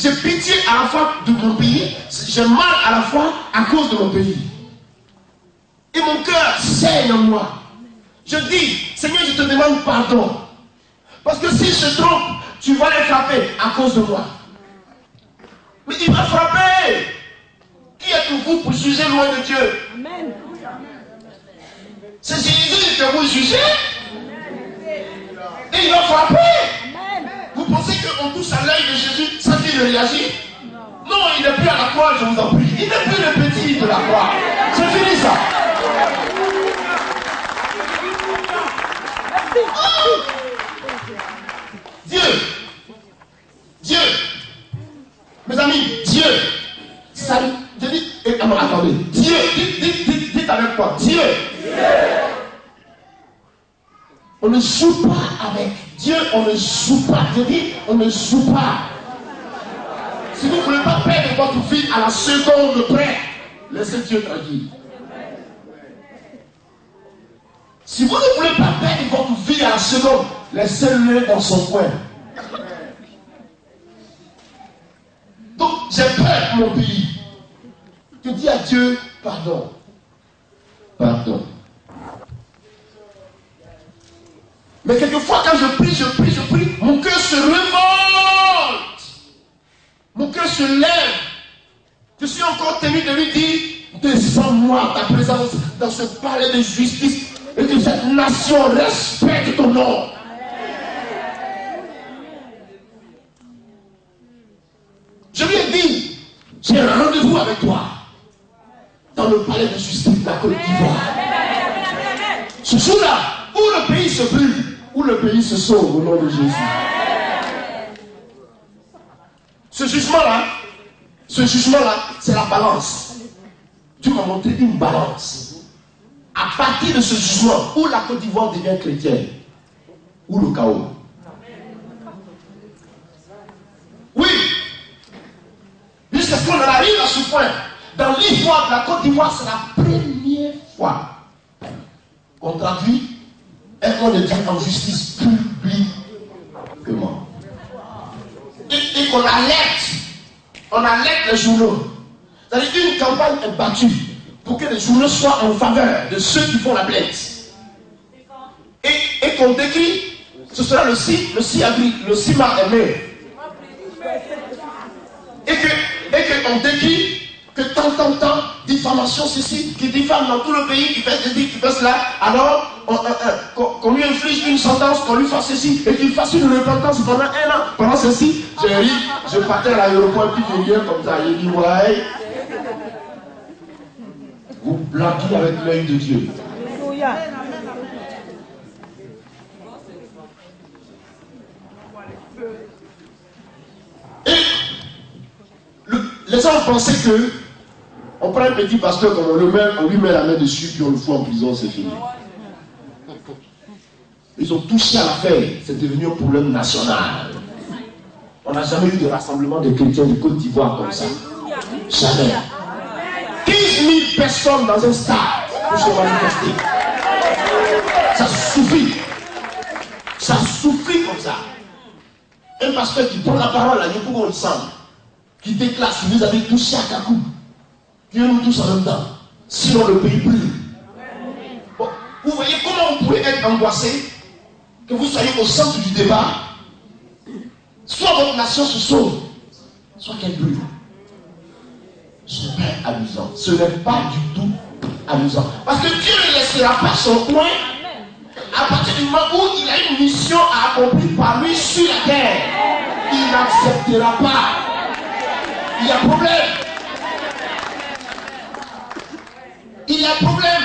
j'ai pitié à la fois de mon pays, j'ai mal à la fois à cause de mon pays. Et mon cœur saigne en moi. Je dis, Seigneur, je te demande pardon. Parce que si je trompe, tu vas les frapper à cause de moi. Mais il va frapper. Qui êtes-vous pour juger loin de Dieu? Amen. C'est Jésus que vous jugez. Et il va frapper. Amen. Vous pensez qu'on touche à l'œil de Jésus sans qu'il réagisse? Non, il n'est plus à la croix, je vous en prie. Il n'est plus le petit de la croix. C'est fini ça. Oh! Dieu, mes amis, Dieu, ça, je dis, attendez, Dieu, dites avec moi, Dieu. On ne joue pas avec Dieu, on ne joue pas, je dis, on ne joue pas. Si vous ne voulez pas perdre votre vie à la seconde près, laissez Dieu tranquille. Si vous ne voulez pas perdre votre vie à la seconde, laissez-le dans son coin. Donc, j'ai peur pour mon pays. Je dis à Dieu, pardon. Pardon. Mais quelquefois, quand je prie, mon cœur se révolte. Mon cœur se lève. Je suis encore tenu de lui dire, descends-moi ta présence dans ce palais de justice et que cette nation respecte ton nom. Je lui ai dit, j'ai un rendez-vous avec toi dans le palais de justice de la Côte d'Ivoire. Ce jour-là, où le pays se brûle, où le pays se sauve au nom de Jésus. Ce jugement-là, c'est la balance. Dieu m'a montré une balance. À partir de ce jugement, où la Côte d'Ivoire devient chrétienne, où le chaos. Oui. Jusqu'à ce qu'on en arrive à ce point. Dans l'histoire de la Côte d'Ivoire, c'est la première fois qu'on traduit et qu'on le dit en justice publiquement. Et qu'on alerte les journaux. C'est-à-dire qu'une campagne est battue pour que les journaux soient en faveur de ceux qui font la plainte. Et qu'on décrit, ce sera le 6 avril, le 6 mars et mai. Et qu'on décrit que tant, diffamation ceci, qui diffame dans tout le pays, qui fait ceci, qui fait cela, alors qu'on lui inflige une sentence, qu'on lui fasse ceci, et qu'il fasse une repentance pendant 1 an. Pendant ceci, j'ai ri, je partais à l'aéroport, puis je viens comme ça, il dit, ouais, vous blaguez avec l'œil de Dieu. Et les gens pensaient que on prend un petit pasteur comme on lui met la main dessus, puis on le fout en prison, c'est fini. Ils ont touché à l'affaire, c'est devenu un problème national. On n'a jamais eu de rassemblement de chrétiens de Côte d'Ivoire comme ça. Jamais. 15 000 personnes dans un stade pour se manifester. Ça suffit. Ça suffit comme ça. Un pasteur qui prend la parole à Yopougon ensemble, qui déclare si vous avez touché à Kakou, Dieu nous touche en même temps. Sinon le pays brûle. Bon, vous voyez comment vous pouvez être angoissé, que vous soyez au centre du débat, soit votre nation se sauve, soit qu'elle brûle. Ce n'est pas amusant. Ce n'est pas du tout amusant. Parce que Dieu ne laissera pas son coin à partir du moment où il a une mission à accomplir par lui sur la terre. Il n'acceptera pas. Il y a problème. Il y a problème.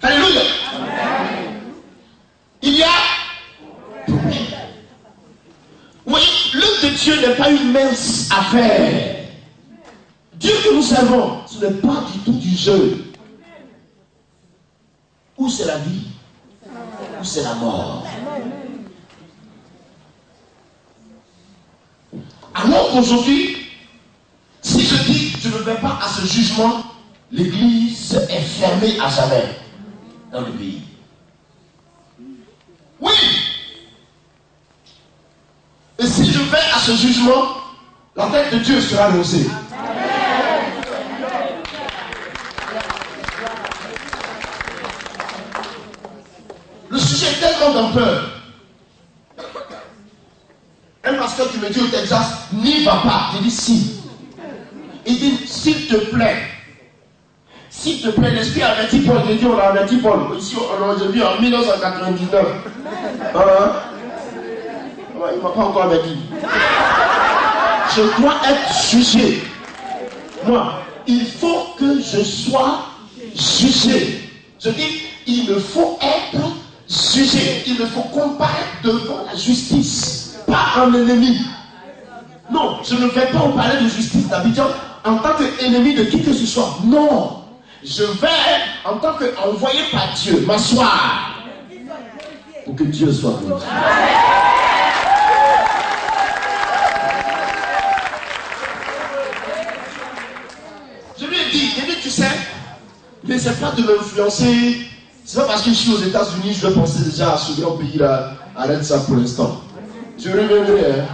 Alléluia. Il y a problème. Oui, l'œuvre de Dieu n'est pas une mince affaire. Dieu que nous servons, ce n'est pas du tout du jeu. Ou c'est la vie, ou c'est la mort. Alors qu'aujourd'hui, si je dis je ne vais pas à ce jugement, l'Église est fermée à jamais dans le pays. Et si je vais à ce jugement, la tête de Dieu sera rehaussée. Le sujet est tellement d'ampleur. Un pasteur qui me dit au Texas, n'y va pas. Je dis si. Il dit, s'il te plaît, l'esprit a averti Paul. J'ai dit, on a averti Paul. Ici, aujourd'hui, en 1999. Il ne m'a pas encore averti. Je dois être jugé. Moi, il faut que je sois jugé. Je dis, il me faut être jugé. Il me faut comparaître devant la justice. Pas un ennemi. Non, je ne vais pas en parler de justice d'Abidjan en tant qu'ennemi de qui que ce soit. Non. Je vais, en tant qu'envoyé par Dieu, m'asseoir pour que Dieu soit glorifié. Je lui ai dit, tu sais, mais c'est pas de m'influencer. C'est pas parce que je suis aux États-Unis, je vais penser déjà à ce grand pays là. Arrête ça pour l'instant. Je reviendrai, hein.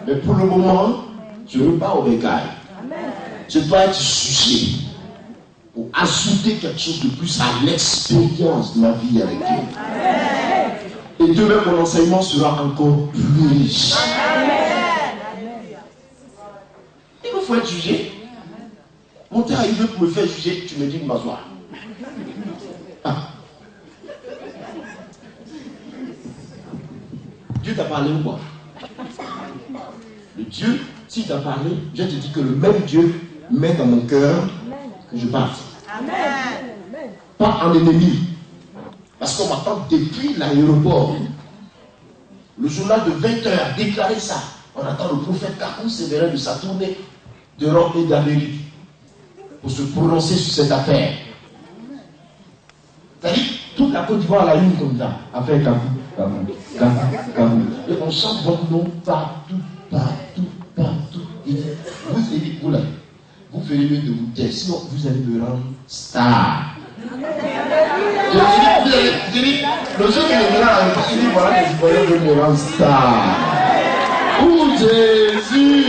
Mais pour le moment, je ne veux pas au bécail. Je dois être jugé pour ajouter quelque chose de plus à l'expérience de ma vie avec Dieu. Et demain, mon enseignement sera encore plus riche. Il me faut être jugé. Mon temps arrivé pour me faire juger, tu me dis de m'asseoir. Dieu t'a parlé ou quoi? Le Dieu, s'il t'a parlé, je te dis que le même Dieu met dans mon cœur que je parte. Amen. Pas en ennemi. Parce qu'on m'attend depuis l'aéroport. Le journal de 20h a déclaré ça. On attend le prophète Kakou Sévérin de sa tournée d'Europe et d'Amérique pour se prononcer sur cette affaire. C'est-à-dire, toute la Côte d'Ivoire a la une comme ça. Affaire Kakou. Et on chante votre nom partout. Vous ferez mieux de vous taire, sinon vous allez me rendre star. Je dis, le jour qui me rend, il dit voilà les Ivoiriens veulent me rendre star. Oh Jésus!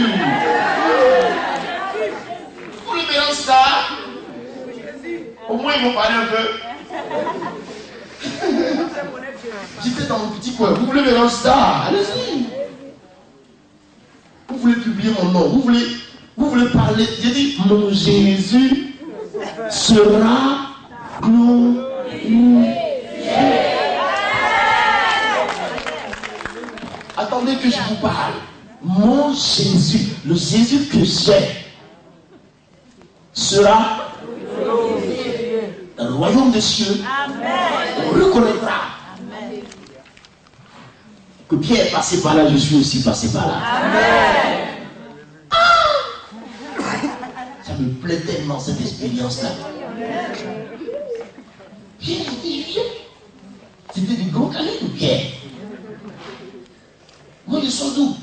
Vous voulez me rendre star? Au moins ils vont parler un peu. J'étais dans mon petit coin. Vous voulez me rendre star? Allez-y. Vous voulez publier mon nom? Vous voulez parler? J'ai dit, mon Jésus sera glorifié. Attendez que je vous parle. Mon Jésus, le Jésus que j'ai, sera glorifié. Dans le royaume des cieux, on reconnaîtra que Pierre est passé par là, je suis aussi passé par là. Amen. Ça me plaît tellement cette expérience-là. Pierre était vieux. C'était des gros calés de Pierre. Moi, je sors d'où?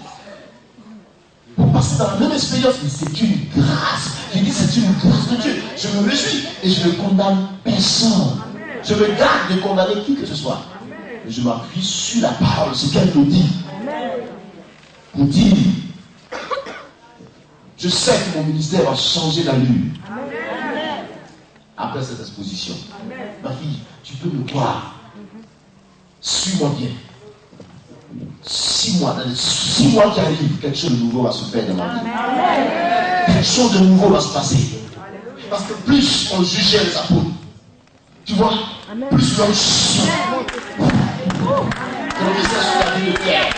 Pour passer dans la même expérience, mais c'est une grâce. Je dis c'est une grâce de Dieu. Je me réjouis et je ne condamne personne. Je me garde de condamner qui que ce soit. Je m'appuie sur la parole, ce qu'elle nous dit. Pour dire, je sais que mon ministère va changer la lune. Après cette exposition. Ma fille, tu peux me croire. Suis-moi bien. 6 mois, dans les 6 mois qui arrivent, quelque chose de nouveau va se faire dans ma vie. Quelque chose de nouveau va se passer. Parce que plus on jugeait les apôtres, tu vois, plus l'on sur la vie de Pierre.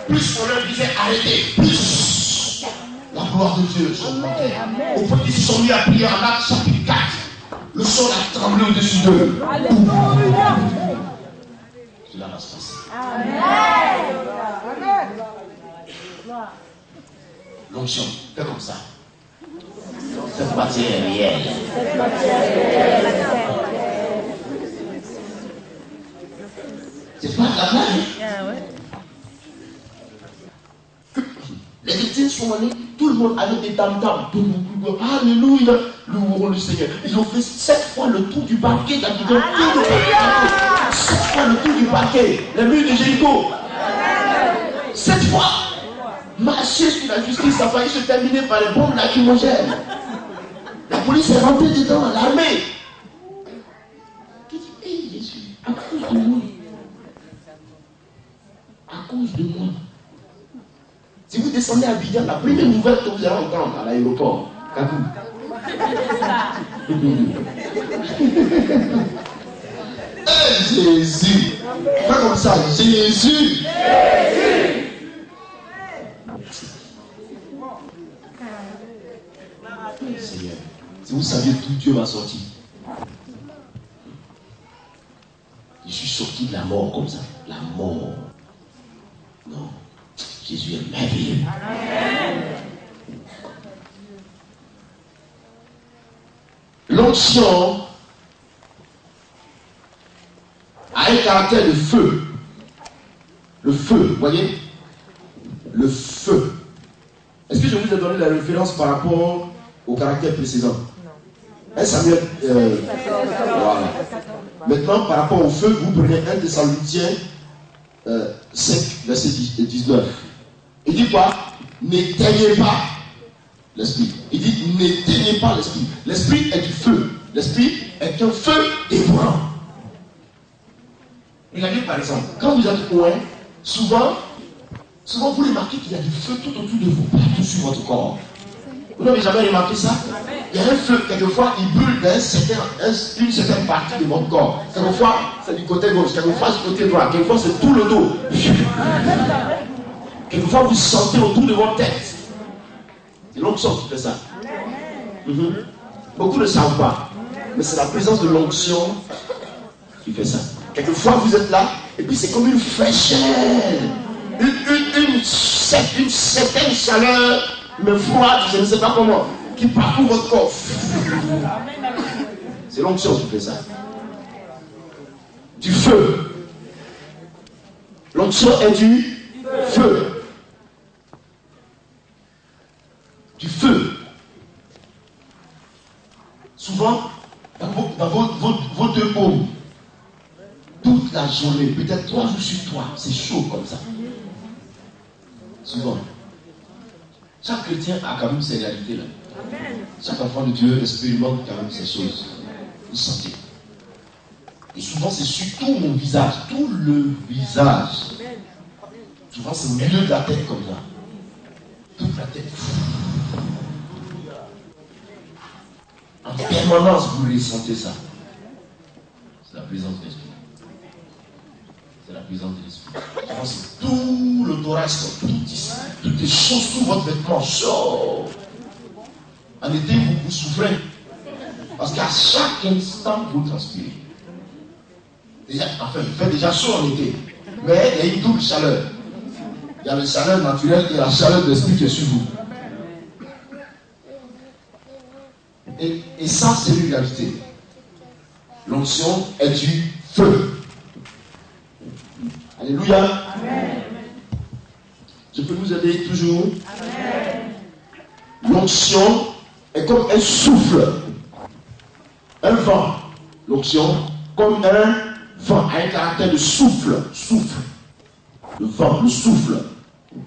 Plus on leur disait arrêtez, plus la gloire de Dieu se augmentait. Au point qu'ils se sont mis à prier en Actes chapitre 4. Le sol a tremblé au-dessus d'eux. Cela va se passer. L'onction, fais comme ça. Cette matière est réelle. C'est pas la blague. Les chrétiens sont allés, tout le monde avec des tam-tams. Alléluia, louons le Seigneur. Ils ont fait 7 fois le tour du parquet d'Abidjan. 7 fois le tour du parquet. Les murs de Jéricho. Cette fois, marcher sur la justice a failli se terminer par les bombes lacrymogènes. La police est rentrée dedans, l'armée. Qui dit, hé Jésus, à cause de moi. À cause de moi. Si vous descendez à Abidjan, la première nouvelle que vous allez entendre à l'aéroport, Kakou. Jésus. Pas comme ça, Jésus. Seigneur, si vous saviez d'où Dieu m'a sorti, je suis sorti de la mort comme ça. La mort. Non. Jésus est merveilleux. L'onction a un caractère de feu. Le feu, vous voyez? Le feu. Est-ce que je vous ai donné la référence par rapport au caractère précédent? 1 Samuel. Voilà. Maintenant, par rapport au feu, vous prenez 1 Thessaloniciens 5, verset 19. Il dit quoi? N'éteignez pas l'esprit. Il dit n'éteignez pas l'esprit. L'esprit est du feu. L'esprit est un feu dévorant. Regardez par exemple, quand vous êtes loin, souvent vous remarquez qu'il y a du feu tout autour de vous, partout sur votre corps. Vous n'avez jamais remarqué ça? Il y a un feu, quelquefois il brûle d'une certaine partie de votre corps. Quelquefois c'est du côté gauche, quelquefois c'est du côté droit, quelquefois c'est tout le dos. Quelquefois vous sentez autour de votre tête. C'est l'onction qui fait ça. Beaucoup ne savent pas, mais c'est la présence de l'onction qui fait ça. Quelquefois vous êtes là, et puis c'est comme une fraîcheur, une certaine chaleur, mais froide, je ne sais pas comment, qui parcourt votre corps. C'est l'onction qui fait ça. Du feu. L'onction est du feu. Du feu. Souvent, dans vos deux paumes, toute la journée, peut-être 3 jours sur 3, c'est chaud comme ça. Souvent. Chaque chrétien a quand même ces réalités-là. Chaque enfant de Dieu expérimente quand même ces choses. Vous sentez. Et souvent, c'est surtout mon visage, tout le visage. Souvent, c'est au milieu de la tête comme ça. Toute la tête. En permanence, vous ressentez ça. C'est la présence de l'esprit. C'est la présence de l'esprit. C'est tout le thorax, toutes les choses sous votre vêtement chaud. En été, vous souffrez. Parce qu'à chaque instant, vous transpirez. Déjà, enfin, il fait déjà chaud en été. Mais il y a une double chaleur. Il y a la chaleur naturelle et la chaleur de l'esprit qui est sur vous. Et ça, c'est une réalité. L'onction est du feu. Alléluia. Amen. Je peux vous aider toujours. L'onction est comme un souffle. Un vent. L'onction comme un vent, a un caractère de souffle. Souffle. Le vent, le souffle.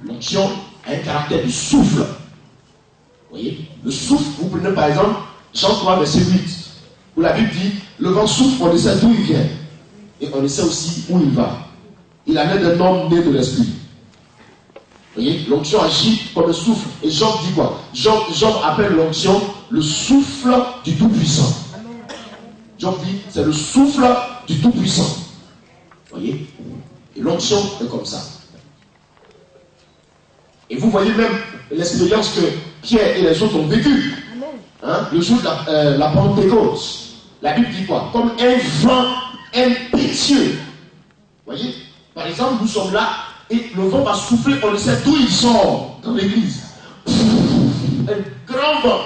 L'onction a un caractère de souffle. Vous voyez? Le souffle, vous prenez par exemple Jean 3, verset 8, où la Bible dit, le vent souffle, on ne sait d'où il vient. Et on ne sait aussi où il va. Il en est d'un homme né de l'esprit. Vous voyez, l'onction agit comme un souffle. Et Job dit quoi? Job appelle l'onction le souffle du Tout-Puissant. Job dit, c'est le souffle du Tout-Puissant. Vous voyez? Et l'onction est comme ça. Et vous voyez même l'expérience que Pierre et les autres ont vécue. Hein? Le jour de la Pentecôte. La Bible dit quoi? Comme un vent impétueux. Vous voyez? Par exemple, nous sommes là et le vent va souffler, on ne sait d'où il sort dans l'église. Un grand vent.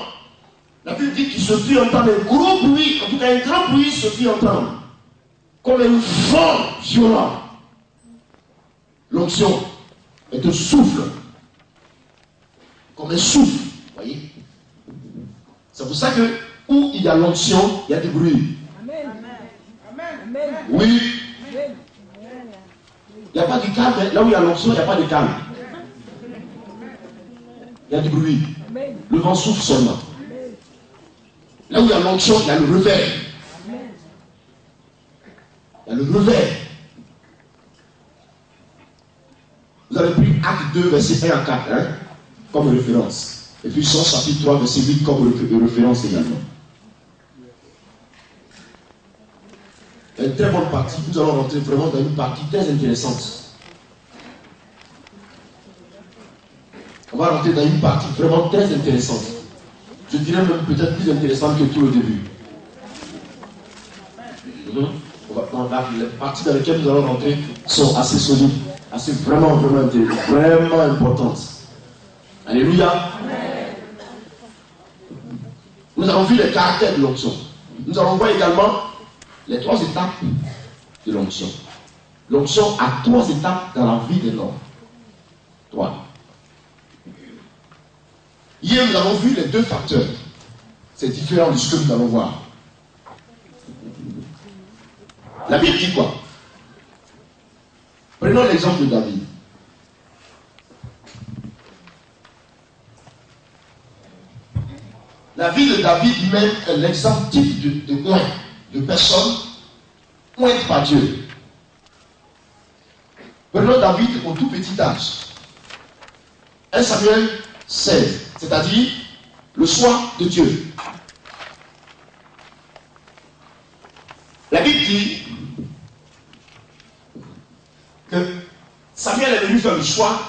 La Bible dit qu'il se fit entendre un gros bruit, en tout cas un grand bruit se fit entendre. Comme un vent violent. L'onction est un souffle. Comme un souffle. Vous voyez? C'est pour ça que où il y a l'onction, il y a du bruit. Amen. Oui. Il n'y a pas de calme. Là où il y a l'onction, il n'y a pas de calme. il y a du bruit. Le vent souffle seulement. Là où il y a l'onction, il y a le revers. Il y a le revers. Vous avez pris Acte 2, verset 1 à 4, hein, comme référence. Et puis Jean chapitre 3, verset 8, comme référence également. Une très bonne partie. Nous allons rentrer vraiment dans une partie très intéressante. On va rentrer dans une partie vraiment très intéressante. Je dirais même peut-être plus intéressante que tout le début. Les parties dans lesquelles nous allons rentrer sont assez solides, assez vraiment intéressantes, vraiment importantes. Alléluia. Nous avons vu les caractères de l'onction. Nous allons voir également les 3 étapes de l'onction. L'onction a 3 étapes dans la vie de l'homme. 3. Hier, nous avons vu les 2 facteurs. C'est différent de ce que nous allons voir. La Bible dit quoi? Prenons l'exemple de David. La vie de David même est l'exemple type de personne ointe par Dieu. Prenons David au tout petit âge. 1 Samuel 16, c'est-à-dire le choix de Dieu. La Bible dit que Samuel est venu faire le choix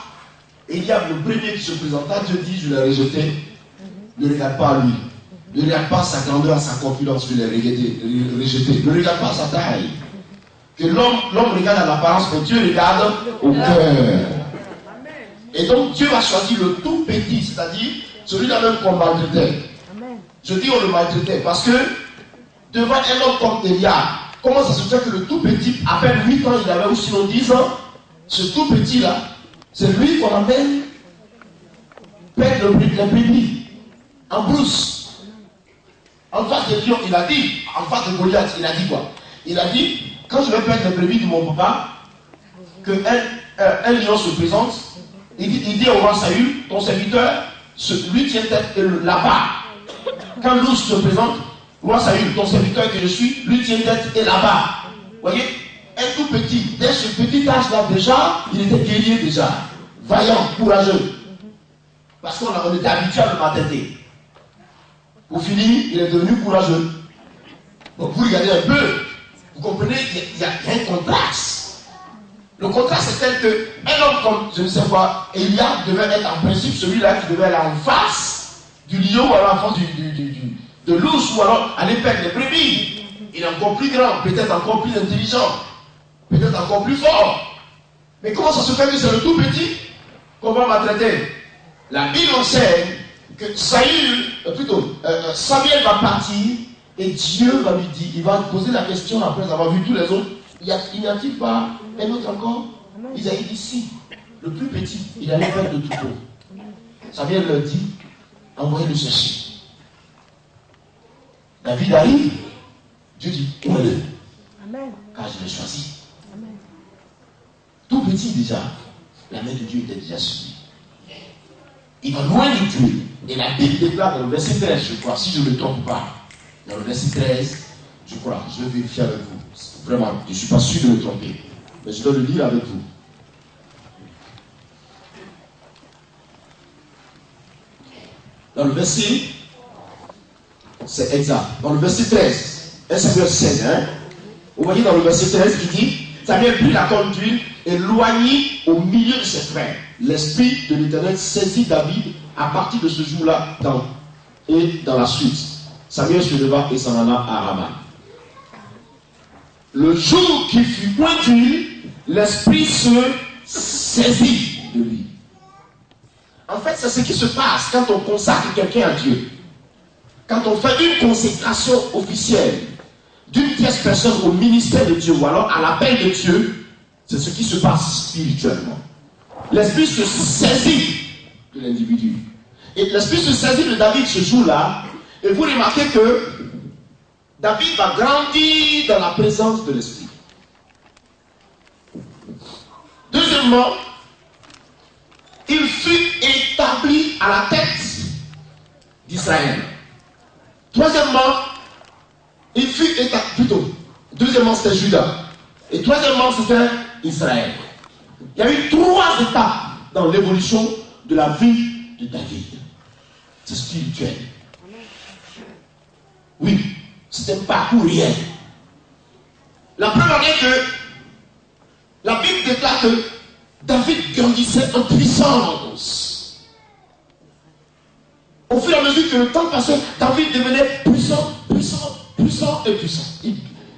et il y a le premier qui se présenta. Dieu dit, je l'ai rejeté. Ne regarde pas à lui. Ne regarde pas à sa grandeur, à sa corpulence, je l'ai rejeté. Ne regarde pas à sa taille. Que l'homme regarde à l'apparence, mais Dieu regarde au cœur. Et donc Dieu a choisi le tout petit, c'est-à-dire celui-là même qu'on maltraitait. Je dis on le maltraitait parce que devant un homme comme Eliab, comment ça se fait que le tout petit, à peine 8 ans, il avait aussi 10 ans, ce tout petit-là, c'est lui qu'on amène perdre les brebis en brousse. En face de Dieu, il a dit, en face de Goliath, il a dit quoi? Il a dit, quand je vais perdre les brebis de mon papa, qu'un lion se présente, il dit au roi Saül, ton serviteur, lui tient tête et là-bas. Quand l'ours se présente, roi Saül, ton serviteur que je suis, lui tient tête et là-bas. Vous voyez, un tout petit, dès ce petit âge-là déjà, il était guerrier déjà, vaillant, courageux. Parce qu'on était habitué à le maltraiter. Pour finir, il est devenu courageux. Donc vous regardez un peu, vous comprenez, il y a un contraste. Le contraste c'est tel qu'un homme comme, je ne sais pas, Eliab devait être en principe celui-là qui devait aller en face du lion ou alors en face de l'ours ou alors aller perdre les brebis. Il est encore plus grand, peut-être encore plus intelligent, peut-être encore plus fort. Mais comment ça se fait que c'est le tout petit qu'on va maltraiter? La Bible enseigne que Samuel va partir et Dieu va lui dire, il va poser la question après avoir vu tous les autres. Il n'y a-t-il pas un autre encore? Isaïe dit si, le plus petit, il allait perdre le troupeau. Samuel leur dit, envoyez le chercher. David arrive, Dieu dit, où est-le? Car je l'ai choisi. Amen. Tout petit déjà, la main de Dieu était déjà sur lui. Il va loin de Dieu. Et la Bible déclare dans le verset 13, je crois, si je ne me trompe pas, dans le verset 13, je crois, je vais vérifier avec vous. Vraiment, je ne suis pas sûr de me tromper. Mais je dois le lire avec vous. Dans le verset, c'est exact. Dans le verset 13, 1 Samuel 16, hein, vous voyez dans le verset 13, il dit, Samuel prit la corne d'huile et loignit au milieu de ses frères. L'esprit de l'Éternel saisit David à partir de ce jour-là et dans la suite. Samuel se leva et s'en alla à Rama. Le jour qui fut point d'huile, l'esprit se saisit de lui. En fait, c'est ce qui se passe quand on consacre quelqu'un à Dieu. Quand on fait une consécration officielle d'une tierce personne au ministère de Dieu ou alors à l'appel de Dieu, c'est ce qui se passe spirituellement. L'esprit se saisit de l'individu. Et l'esprit se saisit de David ce jour-là. Et vous remarquez que David va grandir dans la présence de l'esprit. Deuxièmement, il fut établi à la tête d'Israël. Troisièmement, il fut établi, plutôt, deuxièmement c'était Judas. Et troisièmement c'était Israël. Il y a eu 3 étapes dans l'évolution de la vie de David. C'est spirituel. Oui, c'est un parcours réel. La première est que la Bible déclare que David grandissait en puissance. Au fur et à mesure que le temps passait, David devenait puissant, puissant, puissant et puissant.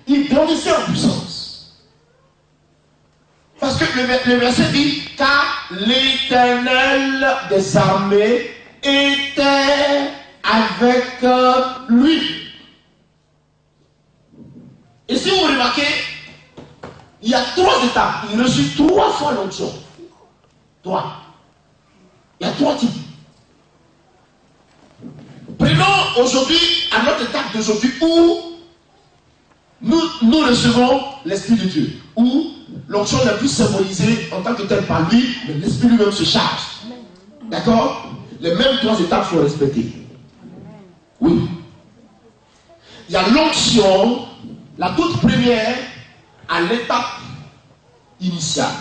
Il grandissait en puissance. Parce que le verset dit, car l'Éternel des armées était avec lui. Et si vous remarquez, il y a 3 étapes. Il reçut 3 fois l'onction. 3. Il y a 3 types. Prenons aujourd'hui, à notre étape d'aujourd'hui, où nous recevons l'Esprit de Dieu. Où l'onction n'est plus symbolisée en tant que telle par lui, mais l'Esprit lui-même se charge. D'accord? Les mêmes 3 étapes sont respectées. Oui. Il y a l'onction, la toute première, à l'étape initiale.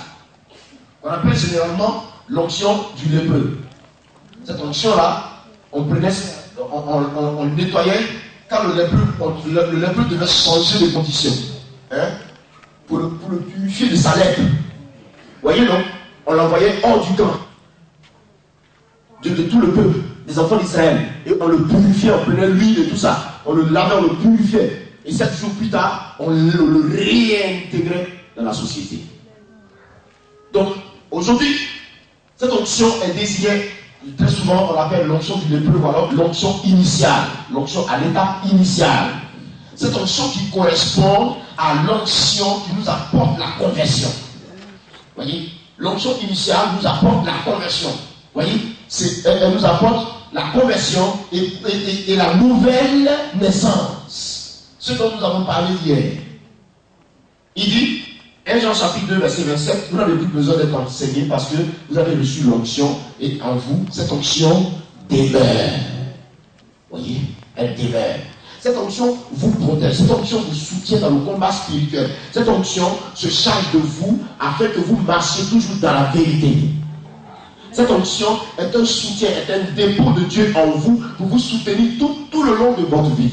On appelle généralement l'onction du lépreux. Cette onction-là, on prenait, on nettoyait quand le lépreux devait changer de condition. Hein, pour le purifier de sa lèpre. Vous voyez, non? On l'envoyait hors du camp. De tout le peuple, des enfants d'Israël. Et on le purifiait, on prenait l'huile et tout ça. On le lavait, on le purifiait. Et 7 jours plus tard, on le réintégrait dans la société. Donc, aujourd'hui, cette onction est désignée, très souvent on l'appelle l'onction du lépreux, ou alors l'onction initiale, l'onction à l'étape initiale. Cette onction qui correspond à l'onction qui nous apporte la conversion. Vous voyez, l'onction initiale nous apporte la conversion. Vous voyez, elle nous apporte la conversion et la nouvelle naissance. Ce dont nous avons parlé hier. Il dit, 1 Jean chapitre 2, verset 27, vous n'avez plus besoin d'être enseigné parce que vous avez reçu l'onction et en vous, cette onction demeure. Vous voyez, elle demeure. Cette onction vous protège, cette onction vous soutient dans le combat spirituel. Cette onction se charge de vous afin que vous marchiez toujours dans la vérité. Cette onction est un soutien, est un dépôt de Dieu en vous pour vous soutenir tout le long de votre vie.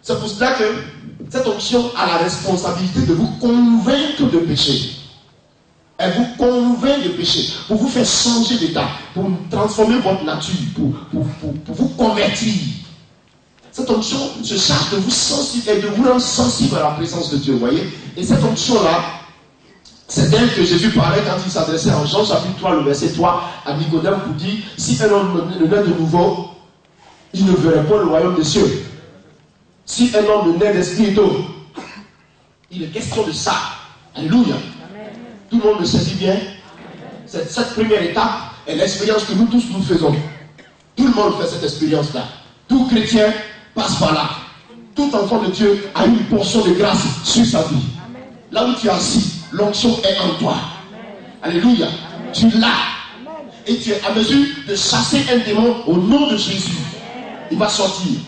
C'est pour cela que cette onction a la responsabilité de vous convaincre de péché. Elle vous convainc de péché, pour vous faire changer d'état, pour transformer votre nature, pour vous convertir. Cette onction se charge de vous sensibiliser et de vous rendre sensible à la présence de Dieu, vous voyez. Et cette onction-là, c'est d'elle que Jésus parlait quand il s'adressait en Jean chapitre 3, le verset 3, à Nicodème pour dire, si un homme ne naît de nouveau, il ne verrait pas le royaume des cieux. Si un homme naît d'esprit d'eau, il est question de ça. Alléluia. Amen. Tout le monde le saisit bien. Cette première étape est l'expérience que nous tous nous faisons. Tout le monde fait cette expérience-là. Tout chrétien passe par là. Tout enfant de Dieu a une portion de grâce sur sa vie. Amen. Là où tu es assis, l'onction est en toi. Amen. Alléluia. Amen. Tu l'as. Et tu es à mesure de chasser un démon au nom de Jésus. Il va sortir.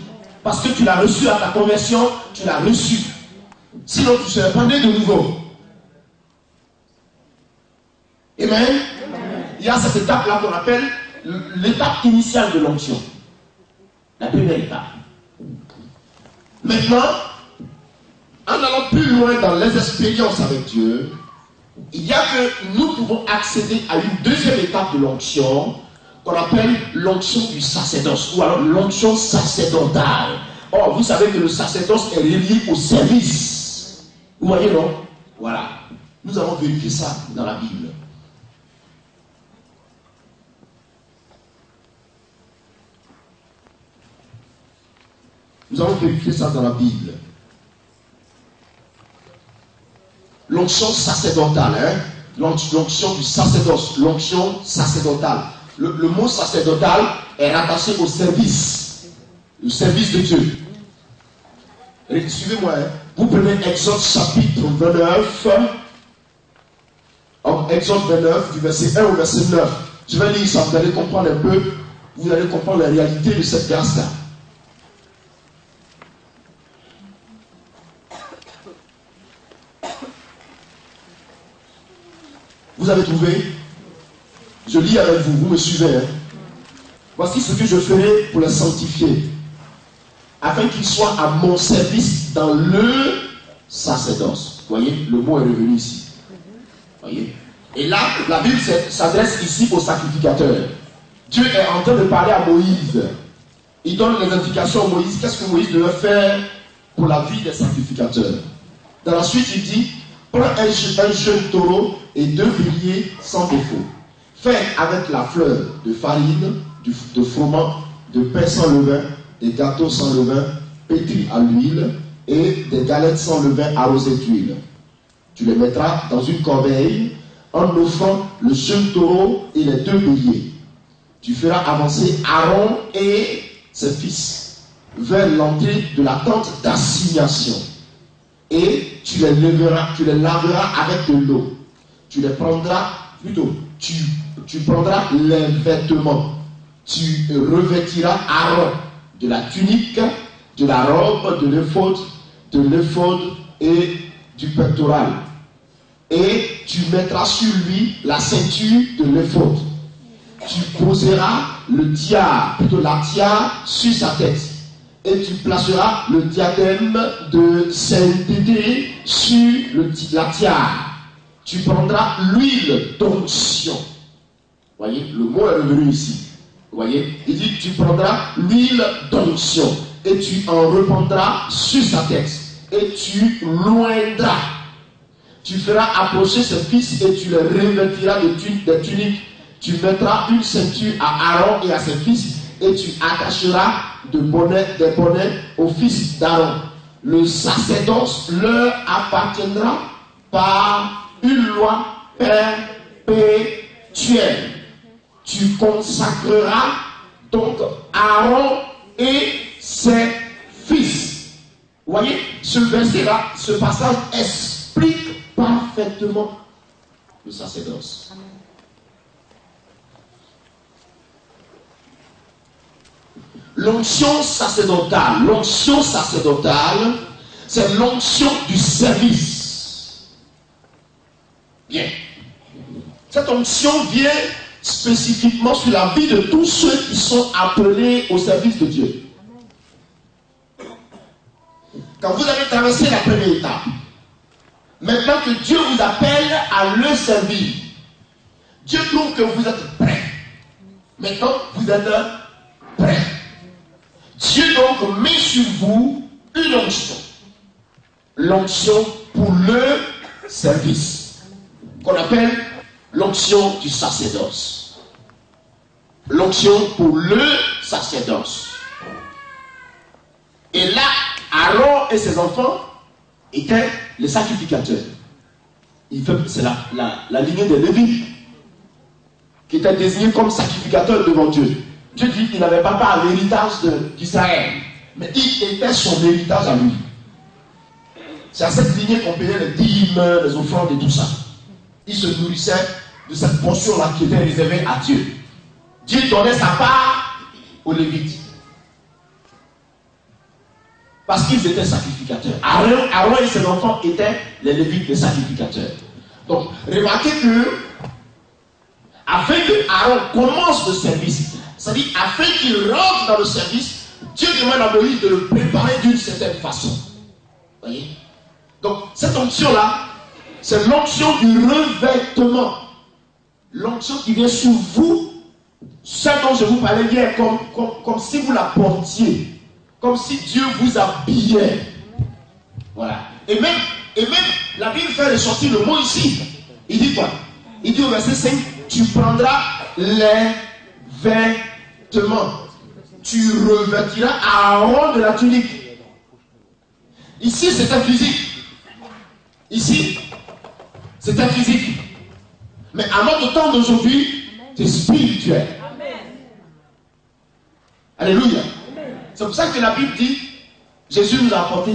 Parce que tu l'as reçu à ta conversion, tu l'as reçu. Sinon, tu serais pas né de nouveau. Amen. Il y a cette étape-là qu'on appelle l'étape initiale de l'onction. La première étape. Maintenant, en allant plus loin dans les expériences avec Dieu, il y a que nous pouvons accéder à une deuxième étape de l'onction, qu'on appelle l'onction du sacerdoce, ou alors l'onction sacerdotale. Or, vous savez que le sacerdoce est relié au service. Vous voyez, non? Voilà. Nous avons vérifié ça dans la Bible. Nous avons vérifié ça dans la Bible. L'onction sacerdotale, hein? L'onction du sacerdoce, l'onction sacerdotale. Le mot sacerdotal est rattaché au service. Le service de Dieu. Suivez-moi, hein? Vous prenez Exode chapitre 29. Exode 29, du verset 1 au verset 9. Je vais lire ça, vous allez comprendre un peu, vous allez comprendre la réalité de cette grâce-là. Vous avez trouvé? Je lis avec vous, vous me suivez. Hein? Voici ce que je ferai pour les sanctifier, afin qu'ils soient à mon service dans le sacerdoce. Vous voyez, le mot est revenu ici. Vous voyez? Et là, la Bible s'adresse ici aux sacrificateurs. Dieu est en train de parler à Moïse. Il donne les indications à Moïse. Qu'est-ce que Moïse devait faire pour la vie des sacrificateurs? Dans la suite, il dit, prends un jeune taureau et 2 béliers sans défaut. Fais avec la fleur de farine, de froment, de pain sans levain, des gâteaux sans levain, pétris à l'huile, et des galettes sans levain arrosées d'huile. Tu les mettras dans une corbeille en offrant le jeune taureau et les 2 béliers. Tu feras avancer Aaron et ses fils vers l'entrée de la tente d'assignation. Et tu les laveras avec de l'eau. Tu prendras les vêtements. Tu revêtiras Aaron de la tunique, de la robe, de l'éphod et du pectoral. Et tu mettras sur lui la ceinture de l'éphod. Tu poseras la tiare sur sa tête. Et tu placeras le diadème de sainteté sur la tiare. Tu prendras l'huile d'onction. Voyez, le mot est revenu ici. Voyez, il dit tu prendras l'huile d'onction et tu en répandras sur sa tête et tu l'oindras. Tu feras approcher ses fils et tu les revêtiras des tuniques. Tu mettras une ceinture à Aaron et à ses fils et tu attacheras des bonnets aux fils d'Aaron. Le sacerdoce leur appartiendra par une loi perpétuelle. Tu consacreras donc Aaron et ses fils. Vous voyez, ce verset-là, ce passage explique parfaitement le sacerdoce. Amen. L'onction sacerdotale, c'est l'onction du service. Bien. Cette onction vient spécifiquement sur la vie de tous ceux qui sont appelés au service de Dieu. Quand vous avez traversé la première étape, maintenant que Dieu vous appelle à le servir, Dieu trouve que vous êtes prêts. Maintenant, vous êtes prêts. Dieu donc met sur vous une onction. L'onction pour le service, qu'on appelle l'onction du sacerdoce. L'onction pour le sacerdoce. Et là, Aaron et ses enfants étaient les sacrificateurs. C'est la lignée des Lévites qui étaient désignés comme sacrificateurs devant Dieu. Dieu dit qu'il n'avait pas part à l'héritage d'Israël, mais il était son héritage à lui. C'est à cette lignée qu'on payait les dîmes, les offrandes et tout ça. Il se nourrissait de cette portion-là qui était réservée à Dieu. Dieu donnait sa part aux Lévites. Parce qu'ils étaient sacrificateurs. Aaron et ses enfants étaient les Lévites, les sacrificateurs. Donc, remarquez que, afin que Aaron commence le service, c'est-à-dire, afin qu'il rentre dans le service, Dieu demande à Moïse de le préparer d'une certaine façon. Vous voyez? Donc, cette onction-là, c'est l'onction du revêtement. L'onction qui vient sur vous, celle dont je vous parlais hier, comme si vous la portiez. Comme si Dieu vous habillait. Voilà. Et même, la Bible fait ressortir le mot ici. Il dit quoi? Il dit au verset 5, tu prendras les vêtements. Tu revêtiras Aaron de la tunique. Ici, c'est un physique. Ici, c'est un physique. Mais à notre temps d'aujourd'hui, c'est spirituel. Alléluia. C'est pour ça que la Bible dit, Jésus nous a apporté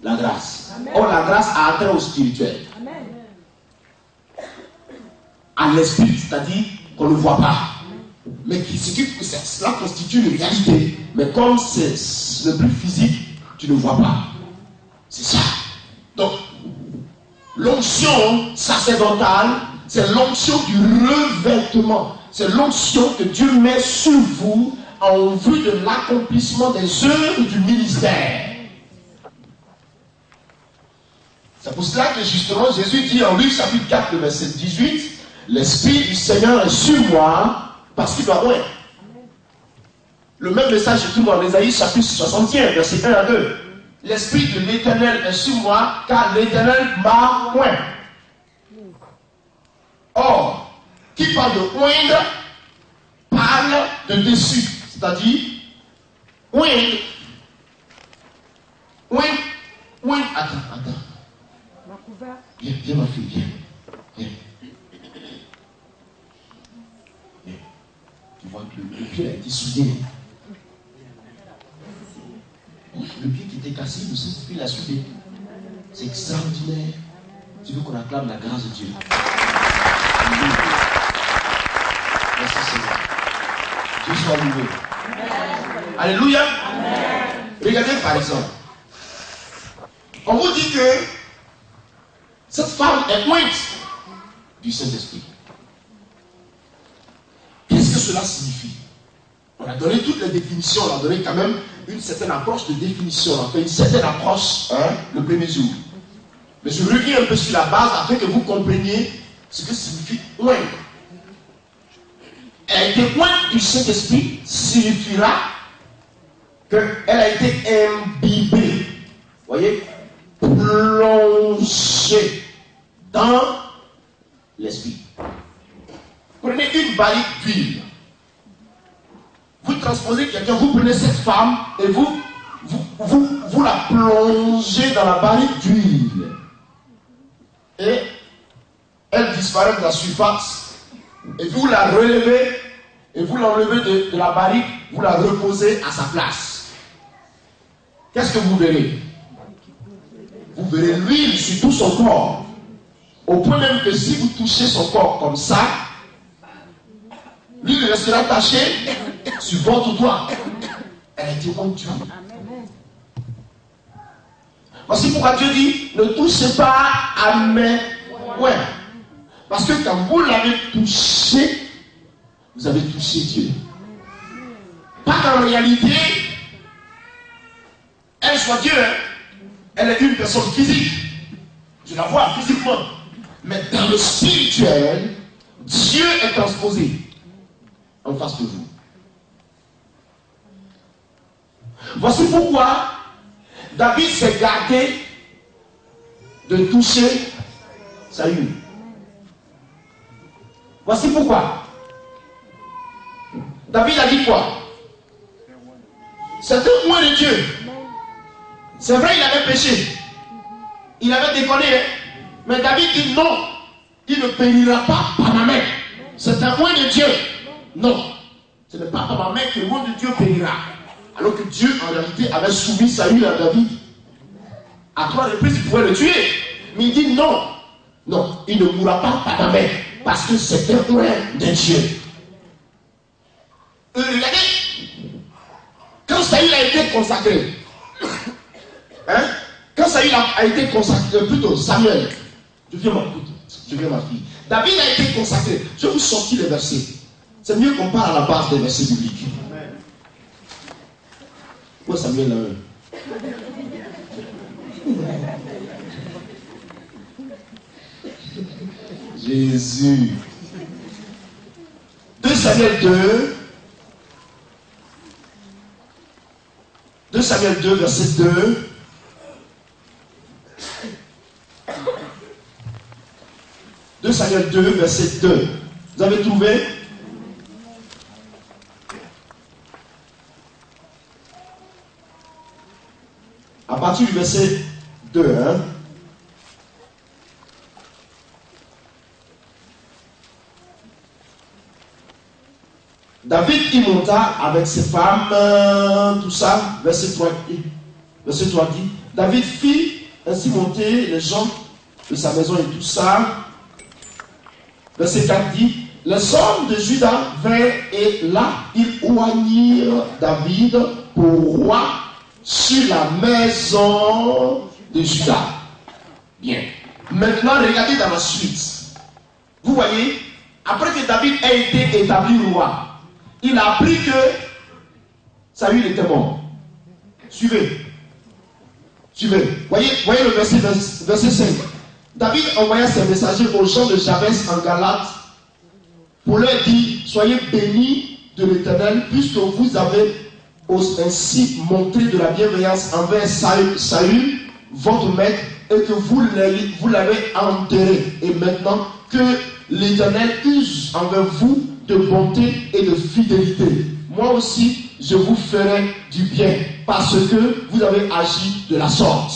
la grâce. Or, la grâce a atteint au spirituel. À l'esprit, c'est-à-dire qu'on ne le voit pas. mais cela constitue une réalité. Mais comme c'est le plus physique, tu ne vois pas. C'est ça. Donc, l'onction sacerdotale, c'est l'onction du revêtement. C'est l'onction que Dieu met sur vous en vue de l'accomplissement des œuvres du ministère. C'est pour cela que justement Jésus dit en Luc chapitre 4, verset 18, l'Esprit du Seigneur est sur moi parce qu'il doit oindre. Le même message se trouve en Ésaïe chapitre 61, verset 1 à 2. L'Esprit de l'Éternel est sur moi car l'Éternel m'a oint. Or, qui parle de oindre, parle de dessus. C'est-à-dire, oindre. Attends. Viens ma fille, viens. Tu vois que le pied a été soudé. Le pied qui était cassé, le Saint-Esprit l'a soudé. C'est extraordinaire. Tu veux qu'on acclame la grâce de Dieu. Merci Seigneur. Dieu soit loué. Alléluia. Regardez par exemple. On vous dit que cette femme est ointe du Saint-Esprit. Qu'est-ce que cela signifie? On a donné toutes les définitions, on a donné quand même une certaine approche de définition, on a fait une certaine approche le premier jour. Mais je reviens un peu sur la base afin que vous compreniez ce que signifie oindre. Elle a été ointe du Saint-Esprit signifiera qu'elle a été imbibée. Vous voyez? Plongée dans l'esprit. Prenez une barrique d'huile. Vous transposez quelqu'un, vous prenez cette femme et vous la plongez dans la barrique d'huile. Et elle disparaît de la surface. Et vous la relevez et vous l'enlevez de la barrique, vous la reposez à sa place. Qu'est-ce que vous verrez? Vous verrez l'huile sur tout son corps. Au point même que si vous touchez son corps comme ça, l'huile restera tachée sur votre doigt. Elle a été ondulée. Voici pourquoi Dieu dit, ne touchez pas à mes oins. Parce que quand vous l'avez touché, vous avez touché Dieu. Pas qu'en réalité, elle soit Dieu. Elle est une personne physique. Je la vois physiquement. Mais dans le spirituel, Dieu est transposé en face de vous. Voici pourquoi David s'est gardé de toucher Saül. Voici pourquoi. David a dit quoi? C'est un oint de Dieu. C'est vrai, il avait péché. Il avait déconné. Mais David dit non. Il ne périra pas par ma main. C'est un oint de Dieu. Non. Ce n'est pas par ma main que le oint de Dieu périra. Alors que Dieu, en réalité, avait soumis Saül à David. À 3 reprises, il pouvait le tuer. Mais il dit non. Non, il ne mourra pas par ma main. Parce que c'est un oint de Dieu. Regardez. Quand Saül a été consacré, quand Saül a été consacré, plutôt Samuel, je viens ma fille. David a été consacré. Je vais vous sortir les versets. C'est mieux qu'on parle à la base des versets bibliques. Pourquoi Samuel là? Jésus. 2 Samuel 2. 2 Samuel 2, verset 2. Samuel 2, verset 2. Vous avez trouvé? À partir du verset 2, David y monta avec ses femmes, tout ça, verset 3 dit, David fit ainsi monter les gens de sa maison et tout ça. Verset 4 dit, les hommes de Juda vinrent et là, ils oignirent David pour roi sur la maison de Juda. Bien. Maintenant, regardez dans la suite. Vous voyez, après que David ait été établi roi, il a appris que Saül était mort. Suivez. Voyez le verset 5. David envoya ses messagers aux gens de Jabès en Galate pour leur dire, soyez bénis de l'Éternel, puisque vous avez ainsi montré de la bienveillance envers Saül, votre maître, et que vous l'avez enterré. Et maintenant que l'Éternel use envers vous de bonté et de fidélité, moi aussi je vous ferai du bien, parce que vous avez agi de la sorte.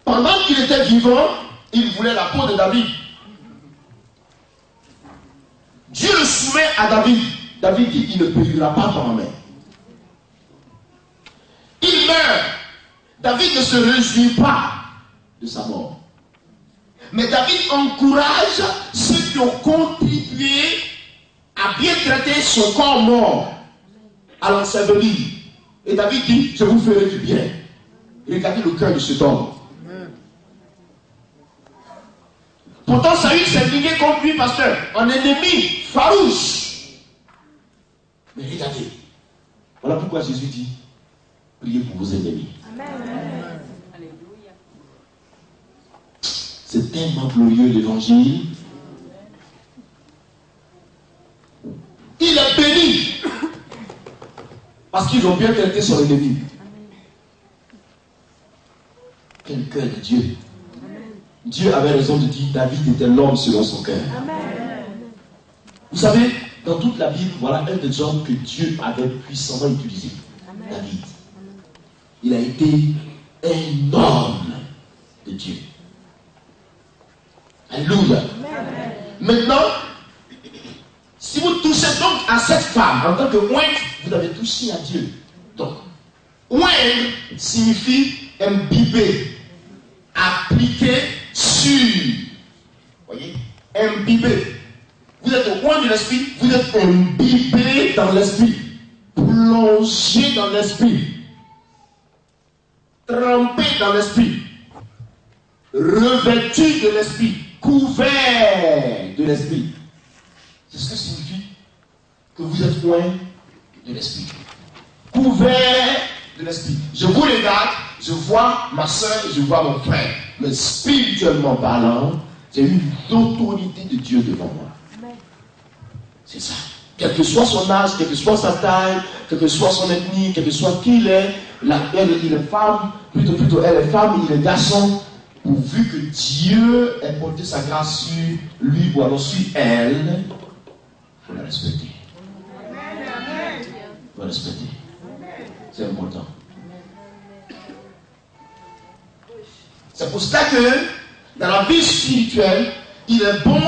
Pendant qu'il était vivant, il voulait la peau de David. Dieu le soumet à David. David dit, il ne périra pas par ma main. Il meurt. David ne se réjouit pas de sa mort. Mais David encourage ceux qui ont contribué à bien traiter son corps mort, à l'ensevelir. Et David dit, je vous ferai du bien. Regardez le cœur de cet homme. Pourtant, Saül s'est lié contre lui, pasteur, en ennemi farouche. Mais regardez, voilà pourquoi Jésus dit, priez pour vos ennemis. Amen. C'est tellement glorieux l'évangile. Il est béni parce qu'ils ont bien traité son ennemi. Quel cœur de Dieu. Dieu avait raison de dire David était l'homme selon son cœur. Vous savez, dans toute la Bible, voilà un des hommes que Dieu avait puissamment utilisé. David. Il a été un homme de Dieu. Alléluia. Maintenant, si vous touchez donc à cette femme en tant que oindre, vous avez touché à Dieu. Donc, oindre signifie imbiber, appliquer sur. Voyez, imbiber. Vous êtes au coin de l'esprit, vous êtes imbibé dans l'esprit, plongé dans l'esprit, trempé dans l'esprit, revêtu de l'esprit, couvert de l'esprit. C'est ce que signifie que vous êtes loin de l'esprit. Couvert de l'esprit. Je vous regarde, je vois ma soeur, je vois mon frère. Mais spirituellement parlant, j'ai une autorité de Dieu devant moi. C'est ça. Quel que soit son âge, quelle que soit sa taille, quelle que soit son ethnie, quel que soit qui il est, il est femme, plutôt elle est femme, il est garçon, pourvu que Dieu ait porté sa grâce sur lui ou alors sur elle, il faut la respecter. Il faut la respecter. C'est important. C'est pour cela que dans la vie spirituelle, il est bon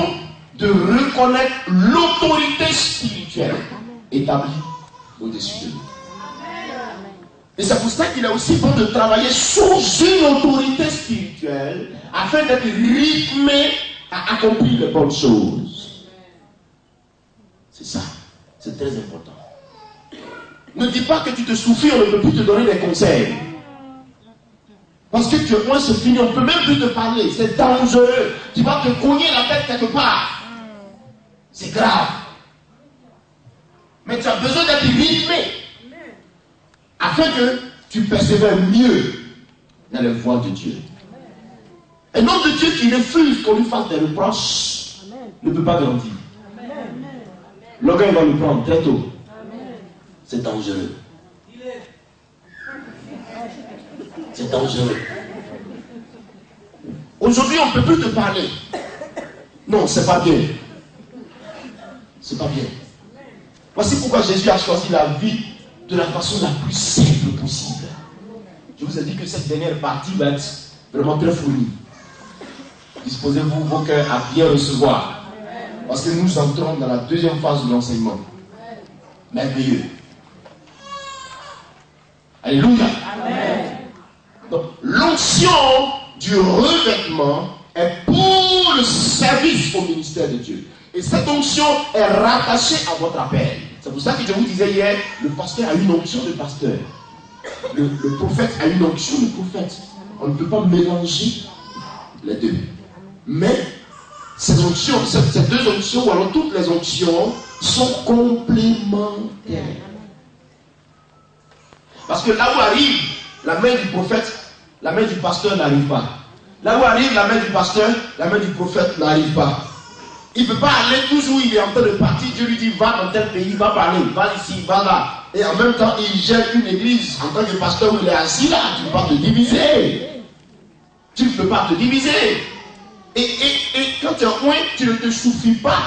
de reconnaître l'autorité spirituelle établie au-dessus de nous. Et c'est pour cela qu'il est aussi bon de travailler sous une autorité spirituelle afin d'être rythmé à accomplir les bonnes choses. C'est ça. C'est très important. Ne dis pas que tu te souffres, on ne peut plus te donner des conseils. Parce que tu es moins c'est fini, on ne peut même plus te parler. C'est dangereux. Tu vas te cogner la tête quelque part. C'est grave. Mais tu as besoin d'être rythmé afin que tu persévères mieux dans les voies de Dieu. Un homme de Dieu qui refuse qu'on lui fasse des reproches ne peut pas grandir. L'orgueil va le prendre très tôt. C'est dangereux. C'est dangereux. Aujourd'hui, on ne peut plus te parler. Non, c'est pas bien. C'est pas bien. Voici pourquoi Jésus a choisi la vie de la façon la plus simple possible. Je vous ai dit que cette dernière partie va être vraiment très fournie. Disposez-vous vos cœurs à bien recevoir. Parce que nous entrons dans la deuxième phase de l'enseignement. Merveilleux. Alléluia. Amen. Donc, l'onction du revêtement est pour le service au ministère de Dieu. Et cette onction est rattachée à votre appel. C'est pour ça que je vous disais hier, le pasteur a une onction de pasteur. Le prophète a une onction de prophète. On ne peut pas mélanger les deux. Mais ces onctions, ces deux onctions, ou alors toutes les onctions, sont complémentaires. Parce que là où arrive la main du prophète, la main du pasteur n'arrive pas. Là où arrive la main du pasteur, la main du prophète n'arrive pas. Il ne peut pas aller toujours, il est en train de partir, Dieu lui dit, va dans tel pays, va parler, va ici, va là. Et en même temps, il gère une église en tant que pasteur où il est assis là, tu ne peux pas te diviser. Tu ne peux pas te diviser. Et quand tu es en point, tu ne te souffles pas.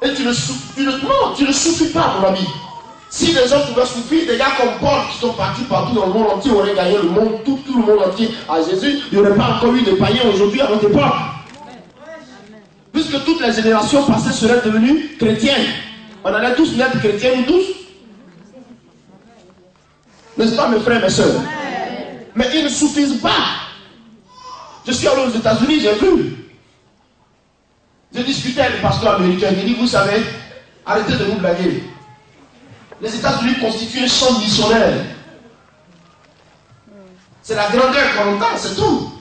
Et tu ne souffles pas, mon ami. Si les gens pouvaient souffrir, des gars comme Paul qui sont partis partout dans le monde entier auraient gagné le monde, tout le monde entier à Jésus. Il n'y aurait pas encore eu de païens aujourd'hui à notre époque. Puisque toutes les générations passées seraient devenues chrétiennes. On allait tous naître chrétiens, nous tous. N'est-ce pas, mes frères et mes soeurs? Mais ils ne suffisent pas. Je suis allé aux États-Unis, j'ai vu. J'ai discuté avec le pasteur américain. Il dit, vous savez, arrêtez de nous blaguer. Les États-Unis constituent un champ missionnaire. C'est la grandeur qu'on entend, c'est tout.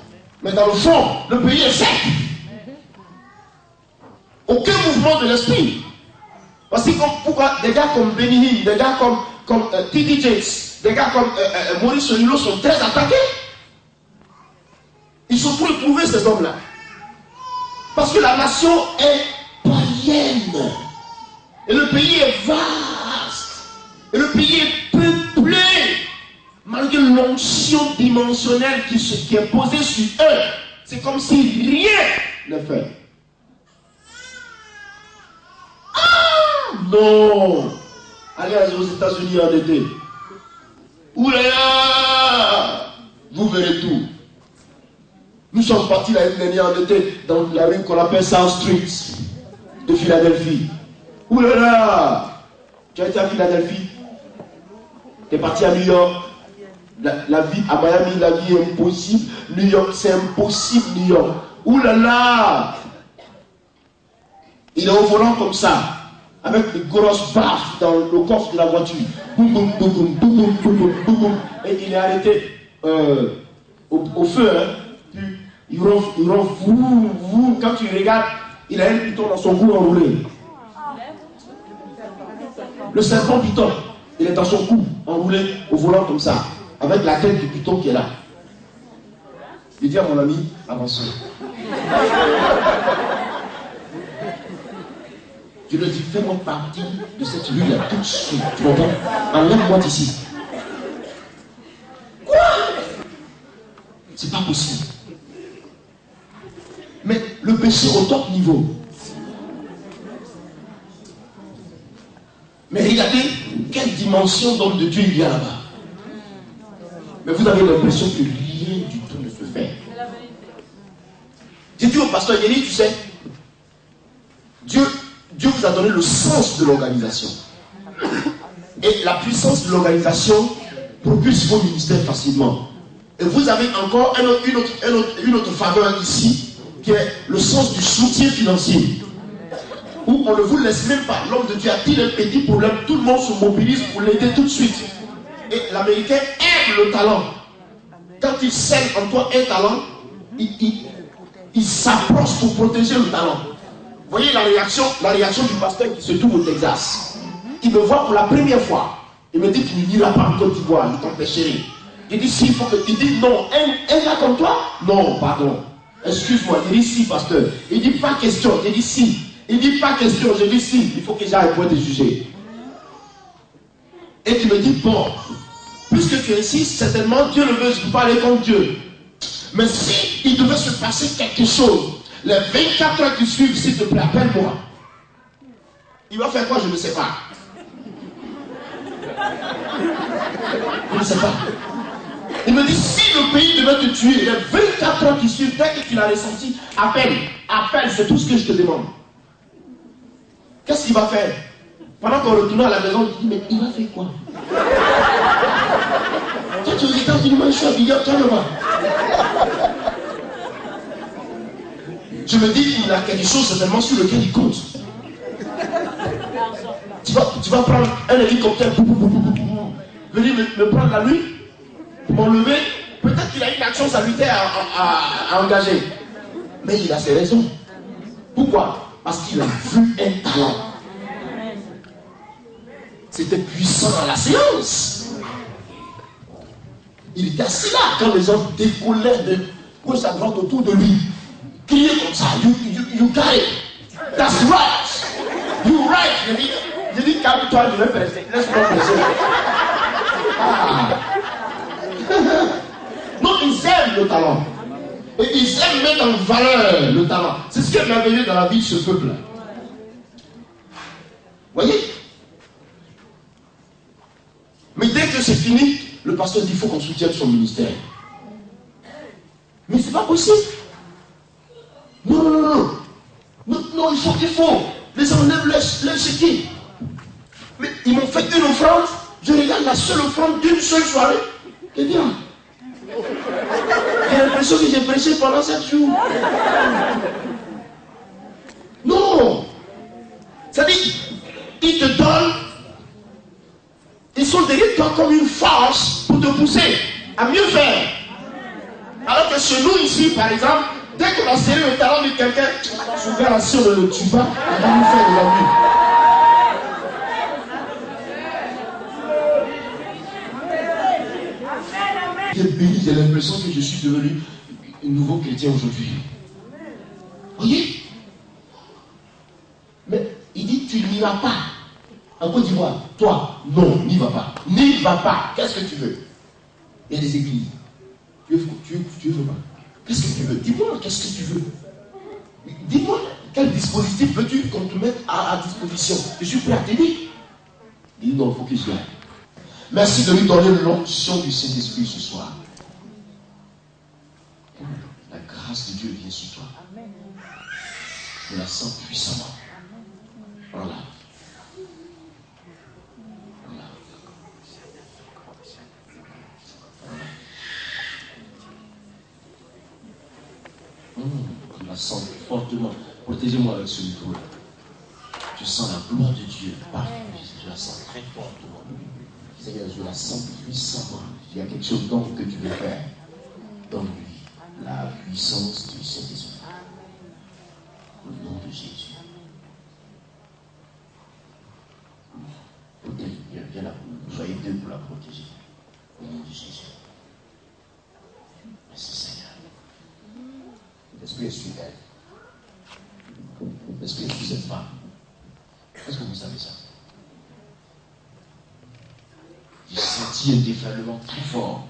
Mais dans le fond, le pays est sec. Aucun mouvement de l'esprit. Voici pourquoi des gars comme Benny Hinn, des gars comme T.D. Jakes, des gars comme Maurice Oilo sont très attaqués. Ils sont pour éprouver ces hommes-là. Parce que la nation est païenne. Et le pays est vaste. Et le pays est peuplé. Malgré l'onction dimensionnelle qui est posée sur eux. C'est comme si rien ne fait. Ah non. Allez aux États-Unis en été. Oulala, vous verrez tout. Nous sommes partis l'année dernière en été dans la rue qu'on appelle South Street de Philadelphie. Oulala, tu as été à Philadelphie? Tu es parti à New York? La vie à Miami, la vie est impossible. New York, c'est impossible, New York. Oulala, il est au volant comme ça, avec des grosses baffes dans le coffre de la voiture. Boum, boum, boum, boum, boum, boum, boum, boum, boum. Et il est arrêté au feu. Hein. Puis il ronfle, vous. Quand tu regardes, il a un piton dans son cou enroulé. Le serpent piton, il est dans son cou enroulé au volant comme ça, avec la tête du piton qui est là. Il dit à mon ami, avançons. Je lui dis, fais-moi partie de cette rue-là tout de suite. Tu m'entends? Enlève-moi d'ici. Quoi? C'est pas possible. Mais le péché au top niveau. Mais regardez quelle dimension d'homme de Dieu il y a là-bas. Mais vous avez l'impression que rien du tout ne se fait. J'ai dit au pasteur Yéli, tu sais, Dieu vous a donné le sens de l'organisation. Et la puissance de l'organisation propulse vos ministères facilement. Et vous avez encore une autre faveur ici, qui est le sens du soutien financier. Où on ne vous laisse même pas. L'homme de Dieu a-t-il un petit problème, tout le monde se mobilise pour l'aider tout de suite. Et l'Américain aime le talent. Quand il scelle en toi un talent, il s'approche pour protéger le talent. Vous voyez la réaction du pasteur qui se trouve au Texas. Il me voit pour la première fois. Il me dit qu'il n'ira pas en Côte d'Ivoire, il t'empêcherait. Il dit si, il faut que. Il dit non, un gars comme toi? Non, pardon. Excuse-moi, il dit si, pasteur. Il dit pas question, il dit si. Il dit pas question, je dis si. Il faut que j'aille pour te juger. Et tu me dis bon, puisque tu insistes, certainement Dieu le veut, je ne peux pas aller contre Dieu. Mais si il devait se passer quelque chose, les 24 heures qui suivent, s'il te plaît, appelle-moi. Il va faire quoi? Je ne sais pas. Je ne sais pas. Il me dit, si le pays devait te tuer, les 24 heures qui suivent, dès que tu l'as ressenti, appelle, c'est tout ce que je te demande. Qu'est-ce qu'il va faire? Pendant qu'on retourne à la maison, il dit, mais il va faire quoi? Toi, tu es aux États-Unis, moi je suis à Bigard, toi le vois. Je me dis qu'il a quelque chose certainement sur lequel il compte. Tu vas prendre un hélicoptère, venir me prendre la nuit, m'enlever. Peut-être qu'il a une action salutaire à engager. Mais il a ses raisons. Pourquoi? Parce qu'il a vu un talent. C'était puissant à la séance. Il était assis là quand les gens décollaient de gauche à droite autour de lui. Criaient comme ça. You got it. That's right. You right. Je dis calme-toi, je vais presser. Laisse-moi presser. Ah. Non, ils aiment le talent. Et ils aiment mettre en valeur le talent. C'est ce qui est merveilleux dans la vie de ce peuple. Voyez? Mais dès que c'est fini, le pasteur dit qu'il faut qu'on soutienne son ministère. Mais c'est pas possible. Non, il faut. Les enlèvent leur chéquier. Mais ils m'ont fait une offrande. Je regarde la seule offrande d'une seule soirée. Eh bien, j'ai l'impression que j'ai prêché pendant 7 jours. Non. Ça dit, ils te donnent. Ils sont derrière toi comme une force pour te pousser à mieux faire. Alors que chez nous ici, par exemple, dès qu'on a serré le talent de quelqu'un, souvent là, si on ne le tue pas, on va nous faire de la vie. J'ai béni, j'ai l'impression que je suis devenu un nouveau chrétien aujourd'hui. Voyez? Mais il dit, tu n'iras pas. En Côte d'Ivoire, toi, non, n'y va pas. N'y va pas. Qu'est-ce que tu veux? Il y a des églises. Tu veux pas? Qu'est-ce que tu veux? Dis-moi, qu'est-ce que tu veux? Dis-moi, quel dispositif veux-tu qu'on te mette à disposition? Je suis prêt à t'aider. Il dit non, il faut que je gagne. Merci de lui donner l'onction du Saint-Esprit ce soir. La grâce de Dieu vient sur toi. Je la sens puissamment. Voilà. Je la sens fortement. Protégez-moi avec ce micro-là. Je sens la gloire de Dieu partout. Je la sens très fortement. Seigneur, je la sens puissamment. Il y a quelque chose donc que tu veux faire. Donne-lui la puissance du Saint-Esprit. Au nom de Jésus. Viens là. Soyez deux pour la protéger. Au nom de Jésus. Merci Seigneur. L'Esprit est sur elle. L'Esprit est sur cette femme. Est-ce que vous savez ça? J'ai senti un déferlement très fort.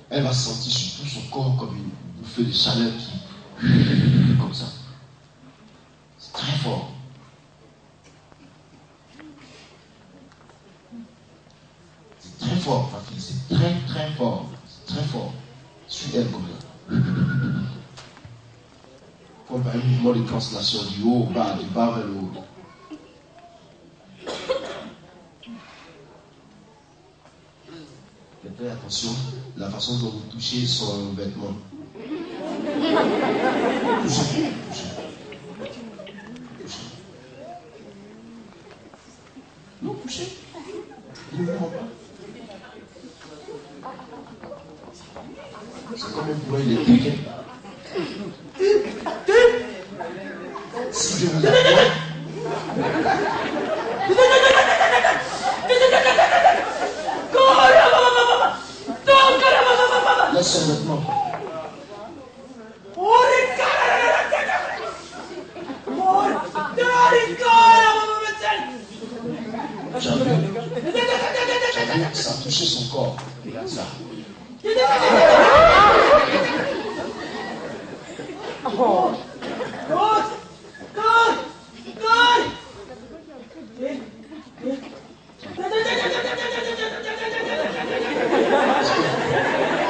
Elle va sentir sur tout son corps comme une bouffée de chaleur qui... comme ça. C'est très fort. C'est très fort, ma fille. C'est très très fort. C'est très fort. Sur elle comme ça. Comme un mouvement de translation du haut au bas, du bas vers le haut. Faites attention, la façon dont vous touchez son vêtement. Touchez. Non, touchez. Il ne vous rend pas. C'est comme un pouvoir électrique. Si je vous apprends. Laisse son vêtement. Ça a touché son corps. Regarde ça.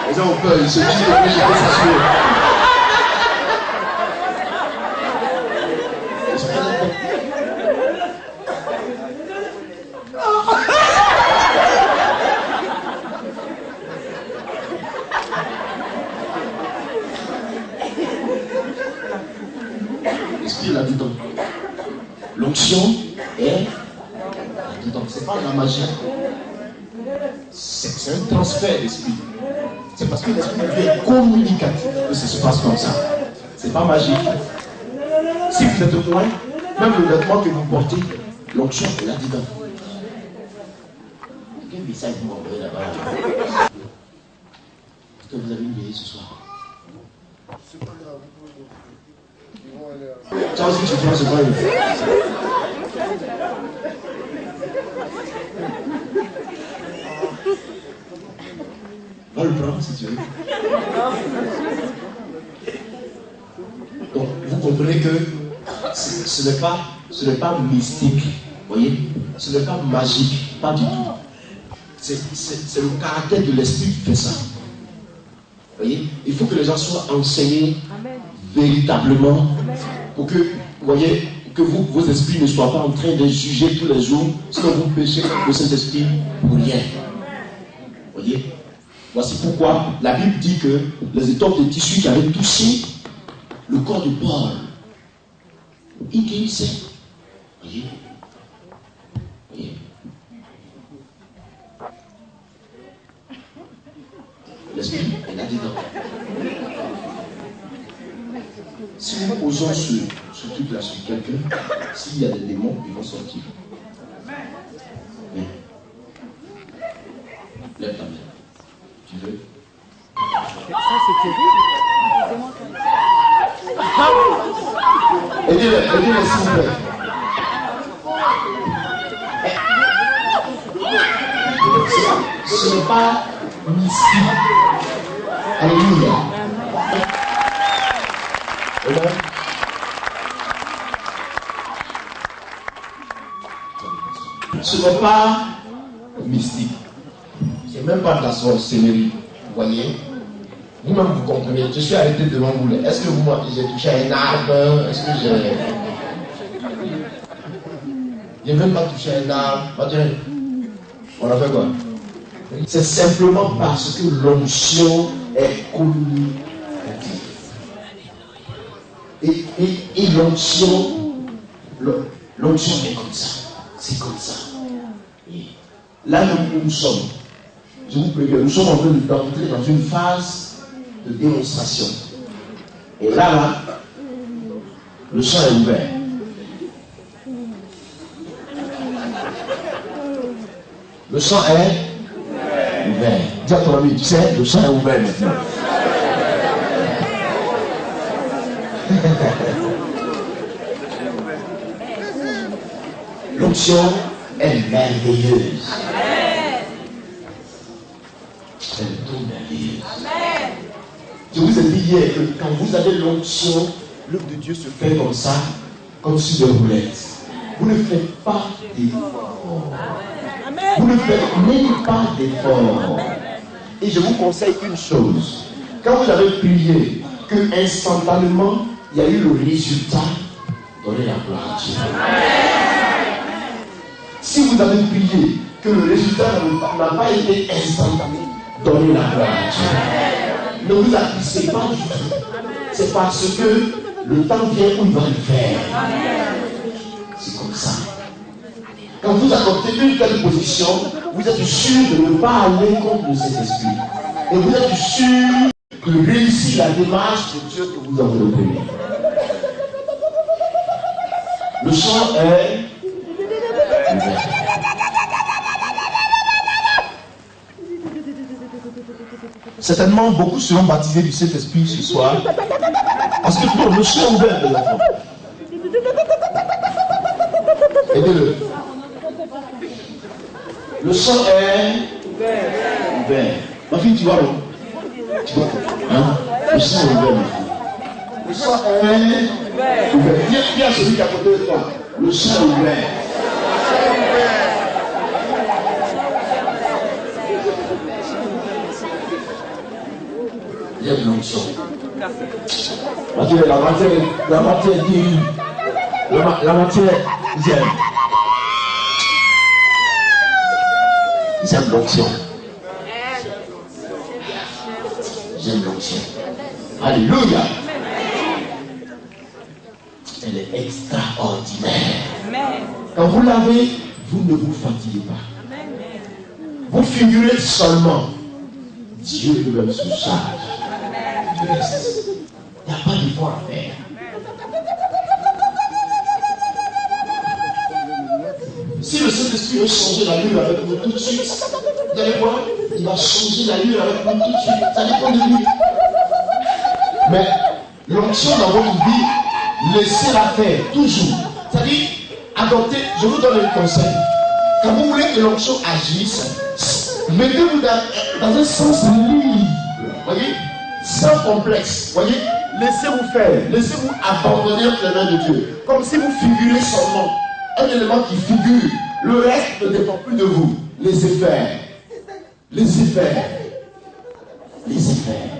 Les gens ont peur, ils se disent que j'ai pas saturé. L'esprit l'a dit donc. L'onction est dedans. Ce n'est pas la magie. C'est un transfert d'esprit. C'est parce que l'esprit de Dieu est communicatif que ça se passe comme ça. Ce n'est pas magique. Si vous êtes au point, même le vêtement que vous portez, l'onction est là-dedans. Quel message vous m'envoyez là-bas? Est-ce que vous avez une veillée ce soir? Ça aussi, tu vois, c'est pas une. Va le prendre si tu veux. Donc, vous comprenez que ce n'est pas mystique, voyez, ce n'est pas magique, pas du tout. C'est le caractère de l'esprit qui fait ça. Voyez, il faut que les gens soient enseignés véritablement pour que, vous voyez, que vos esprits ne soient pas en train de juger tous les jours ce que vous péchez contre le Saint-Esprit pour rien. Voyez, voici pourquoi la Bible dit que les étoffes de tissu qui avaient touché le corps de Paul, il guérissait. Voyez, voyez. L'esprit est là-dedans. Si nous posons ce truc-là sur quelqu'un, s'il y a des démons, ils vont sortir. Oui. Lève ta main. Tu veux? Ça, c'est terrible. Aidez-le, s'il vous plaît. Ce n'est pas mystique. Alléluia. Amen. Ce n'est pas mystique. Ce n'est même pas de la sorcellerie. Vous voyez? Vous-même vous comprenez. Je suis arrêté devant vous. Est-ce que j'ai touché à un arbre? Est-ce que j'ai même pas touché à un arbre? On a fait quoi? C'est simplement parce que l'onction est communicative. Et l'onction est comme ça. C'est comme ça. Et là où nous sommes, je vous préviens, nous sommes en train d'entrer dans une phase de démonstration. Et là, le champ est ouvert. Le champ est ouvert. Dis à ton ami, tu sais, le champ est ouvert maintenant. L'onction est merveilleuse. Elle est tout merveilleuse. Je vous ai dit hier que quand vous avez l'onction, l'œuvre de Dieu se fait comme ça, comme sur des roulettes. Vous ne faites pas d'effort. Vous ne faites même pas d'effort. Et je vous conseille une chose. Quand vous avez prié, que instantanément, il y a eu le résultat, donnez la gloire à Dieu. Si vous avez prié, que le résultat n'a pas été instantané, donnez la gloire à Dieu. Ne vous appuiez pas du tout. C'est parce que le temps vient où il va le faire. C'est comme ça. Quand vous adoptez une telle position, vous êtes sûr de ne pas aller contre cet esprit. Et vous êtes sûr de réussir la démarche de Dieu que vous enveloppez. Le chant est ouvert. Certainement, beaucoup seront baptisés du Saint-Esprit ce soir. Parce que pour le chant est ouvert de l'enfant. Aidez-le. Le chant est ouvert. Ma fille, tu vois, non? Tu vois, hein? Le chant est ouvert, ma fille. Le chant est ouvert. Viens à celui qui est à côté de toi. Le chant est ouvert. Il y a de l'onction. La matière dit. La matière j'aime. J'aime l'onction. J'aime l'onction. Alléluia. Elle est extraordinaire. Quand vous l'avez, vous ne vous fatiguez pas. Vous figurez seulement. Dieu lui-même se charge. Il n'y a pas d'effort à faire. Si le Saint-Esprit veut changer la lune avec nous tout de suite, vous allez voir, il va changer la lune avec nous tout de suite. Ça dépend de lui. Mais l'onction dans votre vie, laissez-la faire toujours. C'est-à-dire, adoptez, je vous donne un conseil. Quand vous voulez que l'onction agisse, mettez-vous dans un sens libre. Voyez, sans complexe. Voyez, laissez-vous faire, laissez-vous abandonner entre les mains de Dieu. Comme si vous figurez seulement. Un élément qui figure. Le reste ne dépend plus de vous. Les effets. Les effets. Les effets.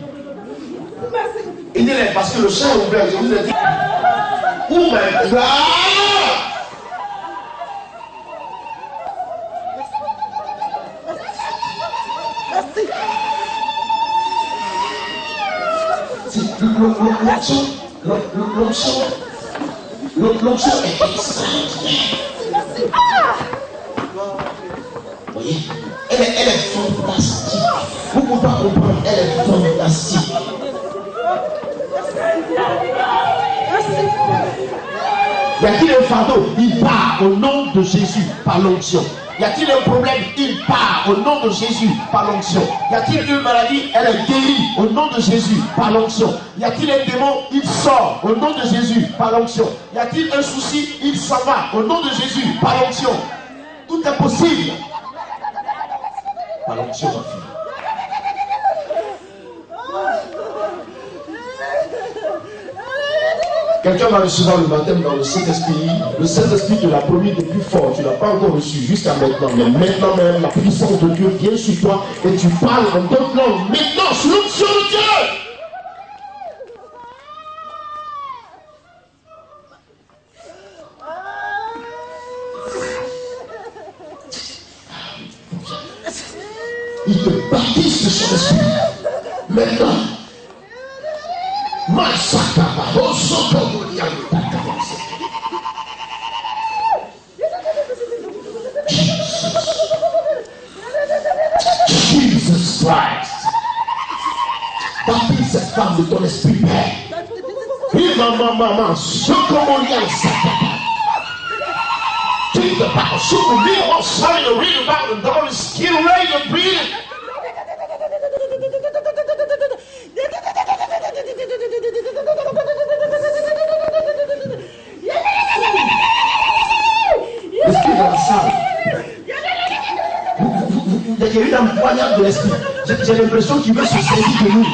Aidez-les parce que le champ est ouvert. Je vous ai dit. Oh my God! L'onction est extraordinaire. Vous voyez, elle est fantastique. Vous ne pouvez pas comprendre, elle est fantastique. Y a-t-il un fardeau? Il part au nom de Jésus par l'onction. Y a-t-il un problème? Il part au nom de Jésus par l'onction. Y a-t-il une maladie? Elle est guérie au nom de Jésus par l'onction. Y a-t-il un démon? Il sort au nom de Jésus par l'onction. Y a-t-il un souci? Il s'en va au nom de Jésus par l'onction. Tout est possible par l'onction, ma fille. Quelqu'un va recevoir le baptême dans le Saint-Esprit. Le Saint-Esprit te l'a promis depuis fort. Tu ne l'as pas encore reçu jusqu'à maintenant. Mais maintenant même, la puissance de Dieu vient sur toi et tu parles en d'autres langues. Maintenant, sous l'onction de Dieu. Il te baptise de son esprit. Maintenant. Jesus Christ. Baptise cette femme de ton esprit, Père. Keep the power. Super real. I'm sorry to read about the Lord is getting ready to breathe. L'esprit de la salle. Il y a eu un poignard de l'esprit. J'ai l'impression qu'il veut se saisir de nous.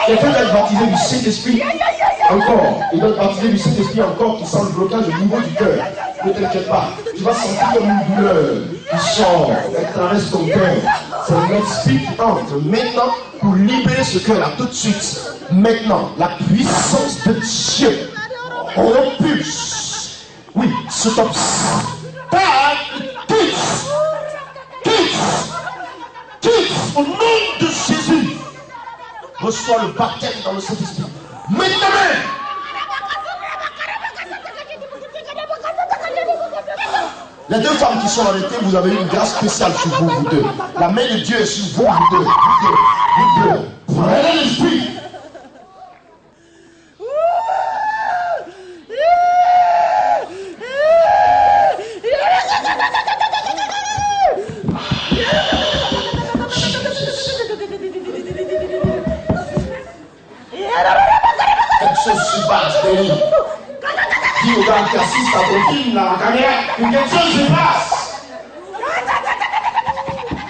Quelqu'un va être baptisé du Saint-Esprit encore. Il va être baptisé du Saint-Esprit encore qui sent le blocage au niveau du cœur. Ne t'inquiète pas. Tu vas sentir comme une douleur qui sort, elle traverse ton cœur. C'est l'esprit qui entre maintenant pour libérer ce cœur-là tout de suite. Maintenant, la puissance de Dieu repulse. Oui, cet obstacle. Quitte au nom de Jésus. Reçois le baptême dans le Saint-Esprit. Maintenant. Les deux femmes qui sont arrêtées, vous avez une grâce spéciale sur vous, vous deux. La main de Dieu est sur vous, vous deux. Vous deux. Prenez l'esprit. Quelque chose se passe, Denis. Dis au gars qui assiste à ton film, là, en carrière, que quelque chose se passe.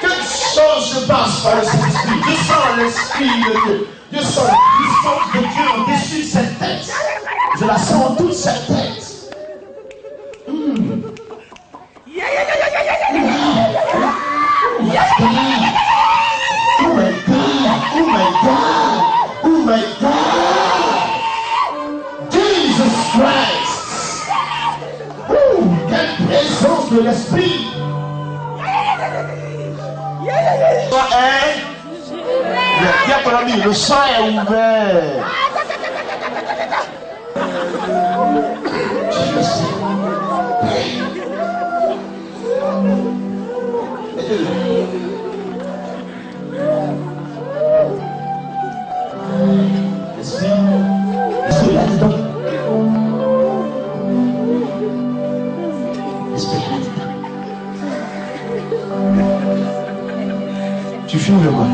Quelque chose se passe par le Saint-Esprit. Je sens l'Esprit de Dieu. Je sens la puissance de Dieu au-dessus de cette tête. Je la sens en toute cette tête. Oh my God! Oh my God! Oh my God! Jesus Christ! Quelle présence de l'Esprit! Bien ton ami, le sang est ouvert. Alléluia.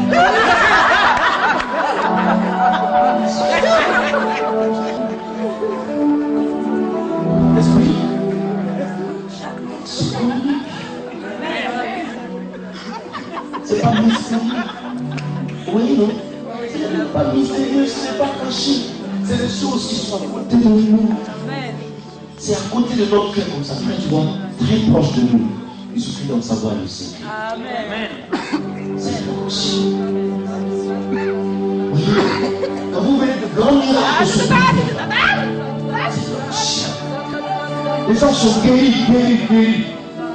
Esprit. C'est pas mystérieux. Oui, non. C'est pas mystérieux, c'est pas caché. C'est des choses qui sont à côté de nous. C'est à côté de notre cœur comme ça. Très, tu vois, très proche de nous. Il suffit d'en savoir le secret. Amen. C'est l'onction. Oui. Quand vous venez de grands miracles sur terre, c'est l'onction. Les gens sont guéris.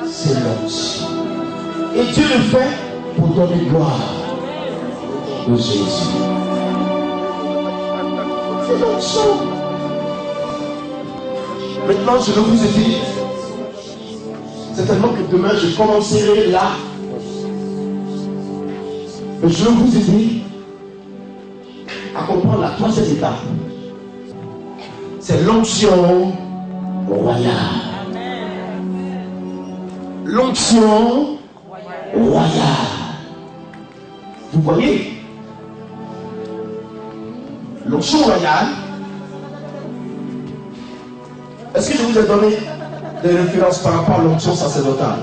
C'est l'onction. Et Dieu le fait pour donner gloire de Jésus. C'est l'onction. Maintenant, je vais vous aider. Certainement que demain, je commencerai là. Mais je vais vous aider à comprendre la troisième étape. C'est l'onction royale. L'onction royale. Vous voyez? L'onction royale. Est-ce que je vous ai donné des références par rapport à l'onction sacerdotale?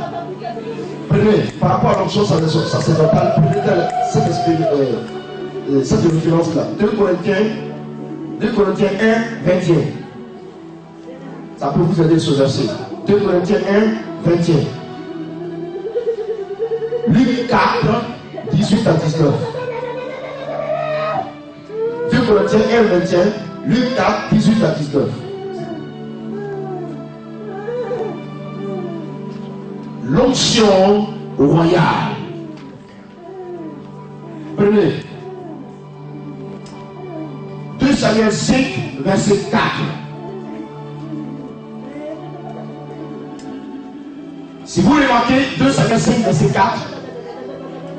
Prenez, par rapport à l'onction sacerdotale, prenez cette référence-là. 2 Corinthiens 1, 21. Ça peut vous aider sur ce verset. 2 Corinthiens 1, 21. Luc 4, 18 à 19. 2 Corinthiens 1, 21. Luc 4, 18 à 19. L'onction royale. Prenez 2 Samuel 5, verset 4. Si vous remarquez, 2 Samuel 5, verset 4,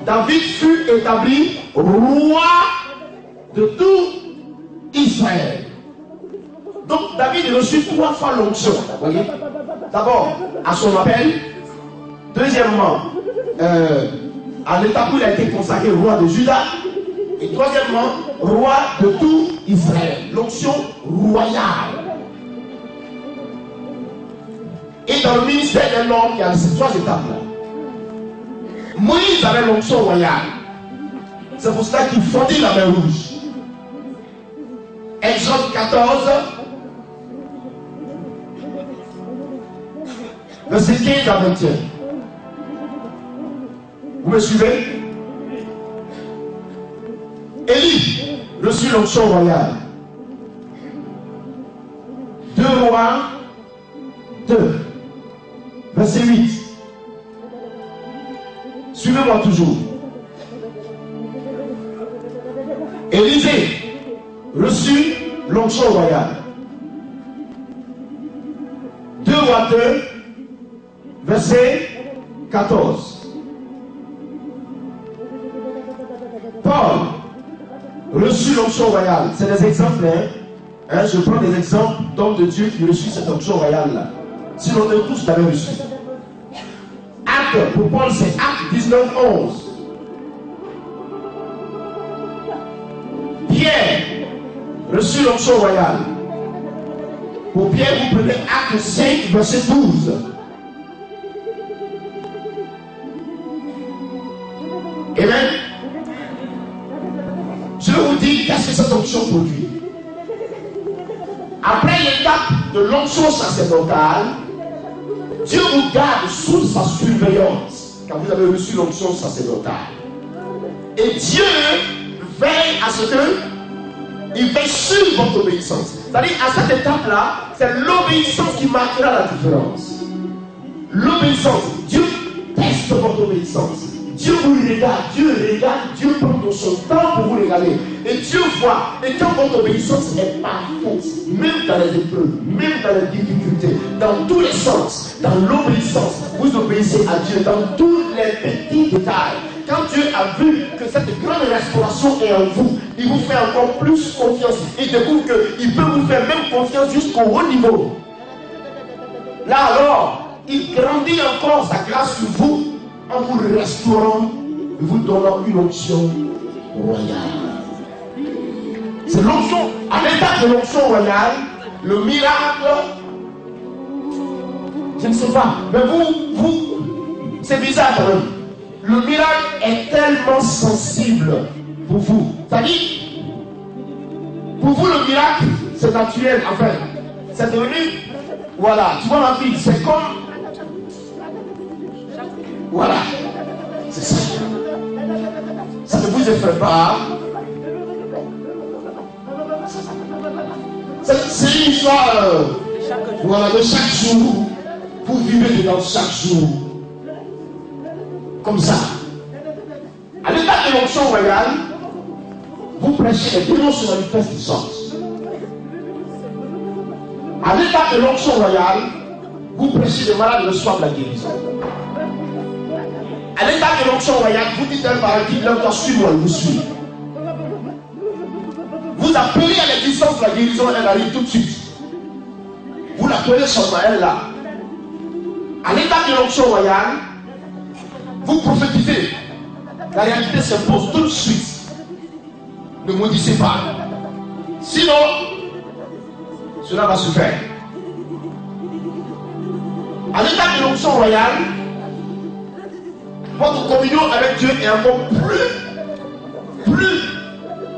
David fut établi roi de tout Israël. Donc David reçut 3 fois l'onction. Vous voyez? D'abord, à son appel. Deuxièmement, à l'étape où il a été consacré roi de Juda. Et troisièmement, roi de tout Israël. L'onction royale. Et dans le ministère d'un homme, il y a ces 3 étapes-là. Moïse avait l'onction royale. C'est pour cela qu'il fondit la mer Rouge. Exode 14, verset 15 à 21. Vous me suivez? Élie reçut l'onction royale. 2 Rois 2, verset 8. Suivez-moi toujours. Élisée reçut l'onction royale. 2 Rois 2, verset 14. Paul reçut l'onction royale. C'est des exemples, hein? Je prends des exemples d'hommes de Dieu qui reçut cette onction royale-là. Sinon, eux tous l'avaient reçu. Acte, pour Paul, c'est Acte 19, 11. Pierre reçut l'onction royale. Pour Pierre, vous prenez Acte 5, verset 12. Amen. Je vous dis qu'est-ce que cette onction produit. Après l'étape de l'onction sacerdotale, Dieu vous garde sous sa surveillance quand vous avez reçu l'onction sacerdotale. Et Dieu veille à ce que il veille sur votre obéissance. C'est-à-dire à cette étape-là, c'est l'obéissance qui marquera la différence. L'obéissance. Dieu teste votre obéissance. Dieu vous regarde, Dieu prend son temps pour vous regarder. Et Dieu voit. Et quand votre obéissance est parfaite, même dans les épreuves, même dans les difficultés, dans tous les sens, dans l'obéissance, vous obéissez à Dieu dans tous les petits détails. Quand Dieu a vu que cette grande restauration est en vous, il vous fait encore plus confiance. Il découvre qu'il peut vous faire même confiance jusqu'au haut niveau. Là alors, il grandit encore sa grâce sur vous en vous restaurant nous vous donnons une onction royale. C'est l'onction, à l'état de l'onction royale, le miracle, je ne sais pas, mais vous, c'est bizarre quand même. Le miracle est tellement sensible pour vous. C'est-à-dire, pour vous le miracle, c'est naturel, enfin, c'est devenu, voilà, tu vois ma fille, c'est comme, voilà, c'est ça. Ça ne vous effraie pas. C'est une histoire, voilà, de chaque jour. Vous vivez dedans chaque jour. Comme ça. À l'état de l'onction royale, vous prêchez les démons se manifestent et sortent. À l'état de l'onction royale, vous prêchez les malades reçoivent la guérison. À l'état de l'onction royale, vous dites à un parent qui leur doit suivre, il vous suit. Vous appelez à l'existence la guérison, elle arrive tout de suite. Vous l'appelez seulement, elle est là. À l'état de l'onction royale, vous prophétisez. La réalité s'impose tout de suite. Ne maudissez pas. Sinon, cela va se faire. À l'état de l'onction royale, votre communion avec Dieu est encore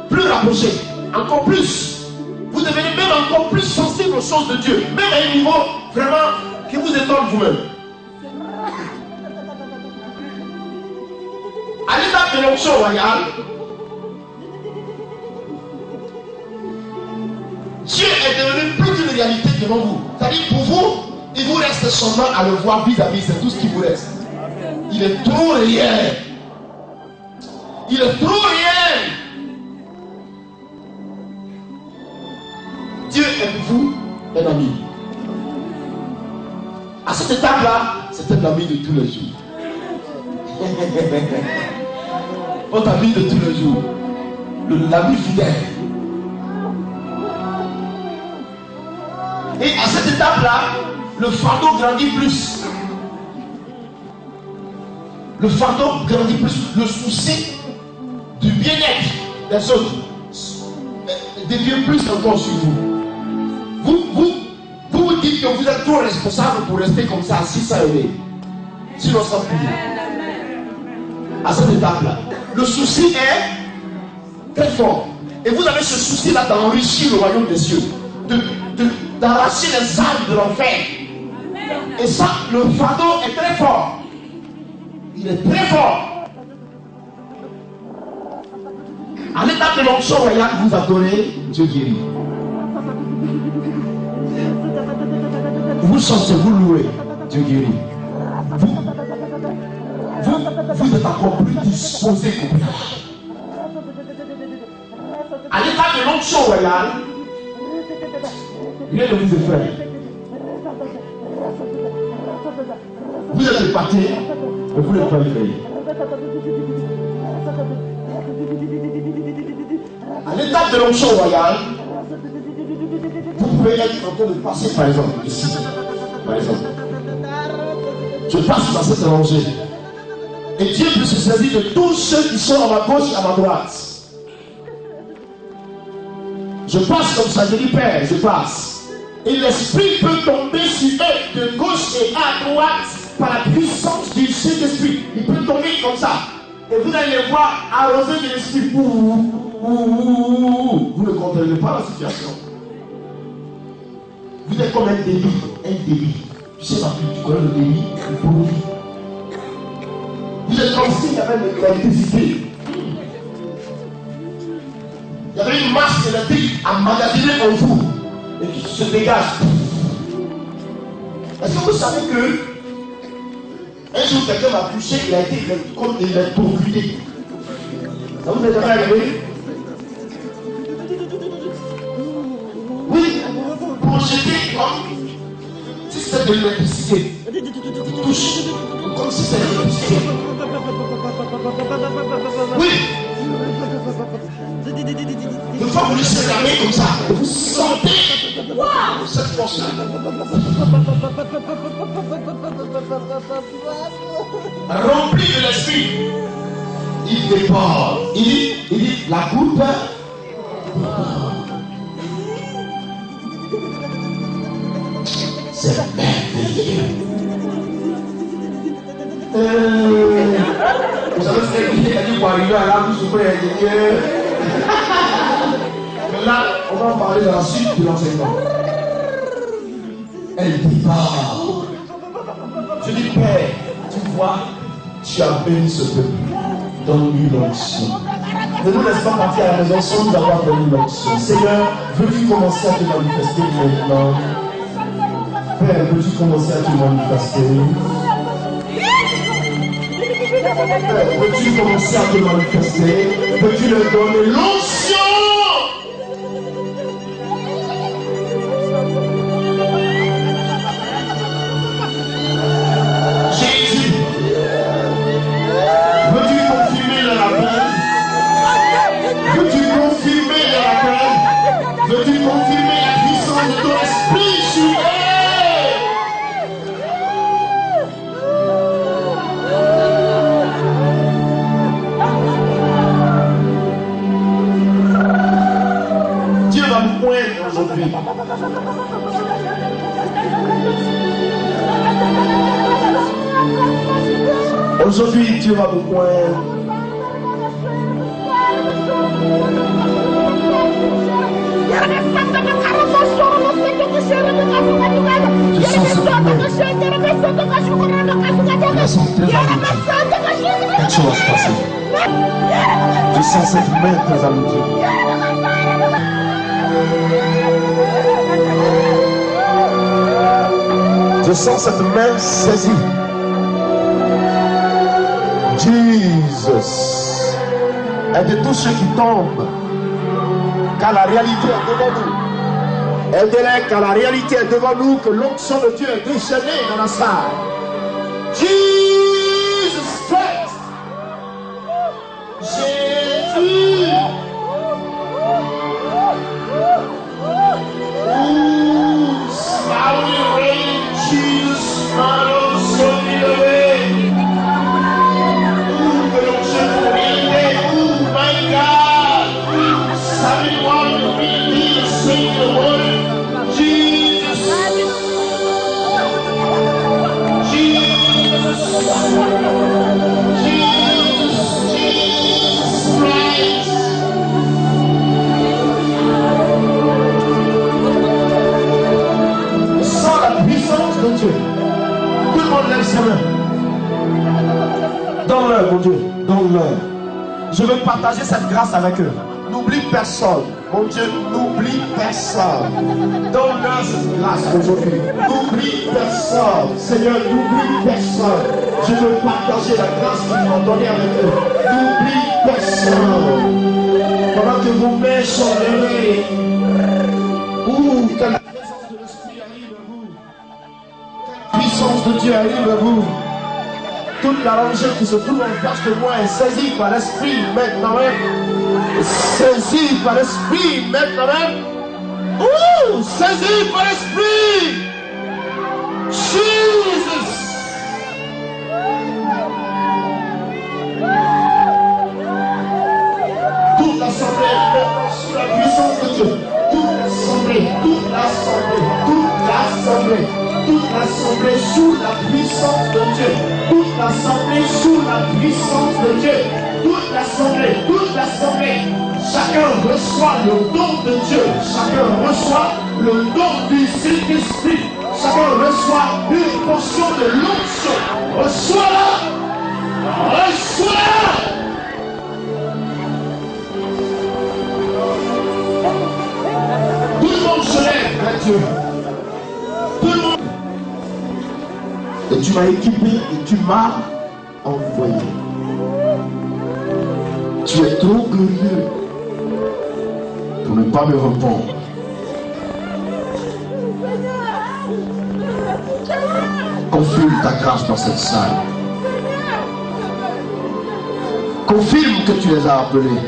plus rapprochée. Encore plus. Vous devenez même encore plus sensible aux choses de Dieu. Même à un niveau vraiment qui vous étonne vous-même. À l'état de l'onction royale, Dieu est devenu plus qu'une réalité devant vous. C'est-à-dire pour vous, il vous reste seulement à le voir vis-à-vis, c'est tout ce qui vous reste. Il est trop réel. Il est trop réel. Dieu est pour vous un ami. À cette étape-là, c'est un ami de tous les jours. Votre ami de tous les jours. L'ami fidèle. Et à cette étape-là, le fardeau grandit plus. Le fardeau grandit plus. Le souci du bien-être des autres devient plus encore sur vous. Vous dites que vous êtes trop responsable pour rester comme ça, assis ça aider. Sinon ça plus. À cette étape-là, le souci est très fort. Et vous avez ce souci-là d'enrichir le royaume des cieux, d'arracher les âmes de l'enfer. Et ça, le fardeau est très fort. Il est très fort. À l'étape de l'onction royale, vous adorez Dieu guérit. Vous chantez, vous louez Dieu guérit. Vous êtes encore plus disposé qu'au pire. À l'état de l'onction royale, rien ne vous effraie. Vous êtes épaté, mais vous n'êtes pas effrayé. À l'étape de l'onction royale, vous pouvez être en train de passer, par exemple, ici. Par exemple, je passe dans cette rangée. Et Dieu peut se saisir de tous ceux qui sont à ma gauche et à ma droite. Je passe comme ça, je dis Père, je passe. Et l'Esprit peut tomber sur eux de gauche et à droite par la puissance du Saint-Esprit. Il peut tomber comme ça. Et vous allez les voir arroser de l'Esprit. Vous ne comprenez pas la situation. Vous êtes comme un débit. Tu sais pas plus, tu connais le débit, le produit. Vous êtes comme s'il y avait de l'électricité. Il y avait une masse électrique emmagasinée en vous et qui se dégage. Est-ce que vous savez que un jour quelqu'un m'a touché, il a été comme électrocuté. Ça vous est jamais arrivé? Oui, projeté comme si c'était de l'électricité. Il touche comme si c'était de l'électricité. Oui. Une fois que vous laissez la main comme ça, vous sentez cette force-là. Rempli de l'esprit. il dépend. Il dit la coupe. C'est merveilleux. Vous savez ce qu'il a dit pour arriver à là, vous souffrez à Dieu. Mais là, on va parler de la suite de l'enseignement. Elle départ. Je dis, Père, tu vois, tu as béni ce peuple. Donne-lui l'onction. Ne nous laisse pas partir à la maison sans nous avoir donné l'onction. Seigneur, veux-tu commencer à te manifester maintenant? Père, veux-tu commencer à te manifester? Père, veux-tu commencer à te manifester? Veux-tu leur donner l'onction? Jésus, veux-tu confirmer leur appel? Veux-tu confirmer leur appel? Veux-tu confirmer la puissance de ton esprit sur eux? Dieu va nous poindre aujourd'hui. Aujourd'hui, Dieu va nous poindre. Je sens cette main. Je sens très allongée. Quelque chose va se passer. Je sens cette main très allongée. Je sens cette main saisie. Jesus. Et de tous ceux qui tombent, car la réalité est devant nous. Aide-les car la réalité est devant nous, que l'onction de Dieu est déchaînée dans la salle. Jesus Christ. Jésus. Ooh, smiling rain, Jesus, smile on sunny away. Ooh, que l'onction pour briller. Ooh, my God. Someone really sing the word. Jesus. Jesus. Jesus. Jesus Christ. Sans la puissance de Dieu, tout le monde lève ses mains. Donne-leur, mon Dieu, donne-leur. Je veux partager cette grâce avec eux. N'oublie personne. Mon Dieu, n'oublie personne. Donne-leur cette grâce aujourd'hui. N'oublie personne. Seigneur, n'oublie personne. Je veux partager la grâce qu'ils m'ont donnée avec eux. N'oublie personne. Pendant que vos mains sont levées. Ouh, que la présence de l'Esprit arrive à vous. Que la puissance de Dieu arrive à vous. Toute la rangée qui se trouve en face de moi est saisie par l'Esprit maintenant même. Saisie par l'Esprit maintenant même. Ouh, saisie par l'Esprit. Jesus. Toute l'assemblée est maintenant sous la puissance de Dieu. Toute l'assemblée, toute l'assemblée, toute l'assemblée, toute l'assemblée sous la puissance de Dieu. Toute l'assemblée sous la puissance de Dieu. Toute l'assemblée. Chacun reçoit le don de Dieu. Chacun reçoit le don du Saint-Esprit. Chacun reçoit une portion de l'onction. Reçois-la. Reçois-la. Tout le monde se lève vers Dieu. Tout le monde. Et tu m'as équipé et tu m'as envoyé. Tu es trop glorieux pour ne pas me répondre. Confirme ta grâce dans cette salle. Confirme que tu les as appelés.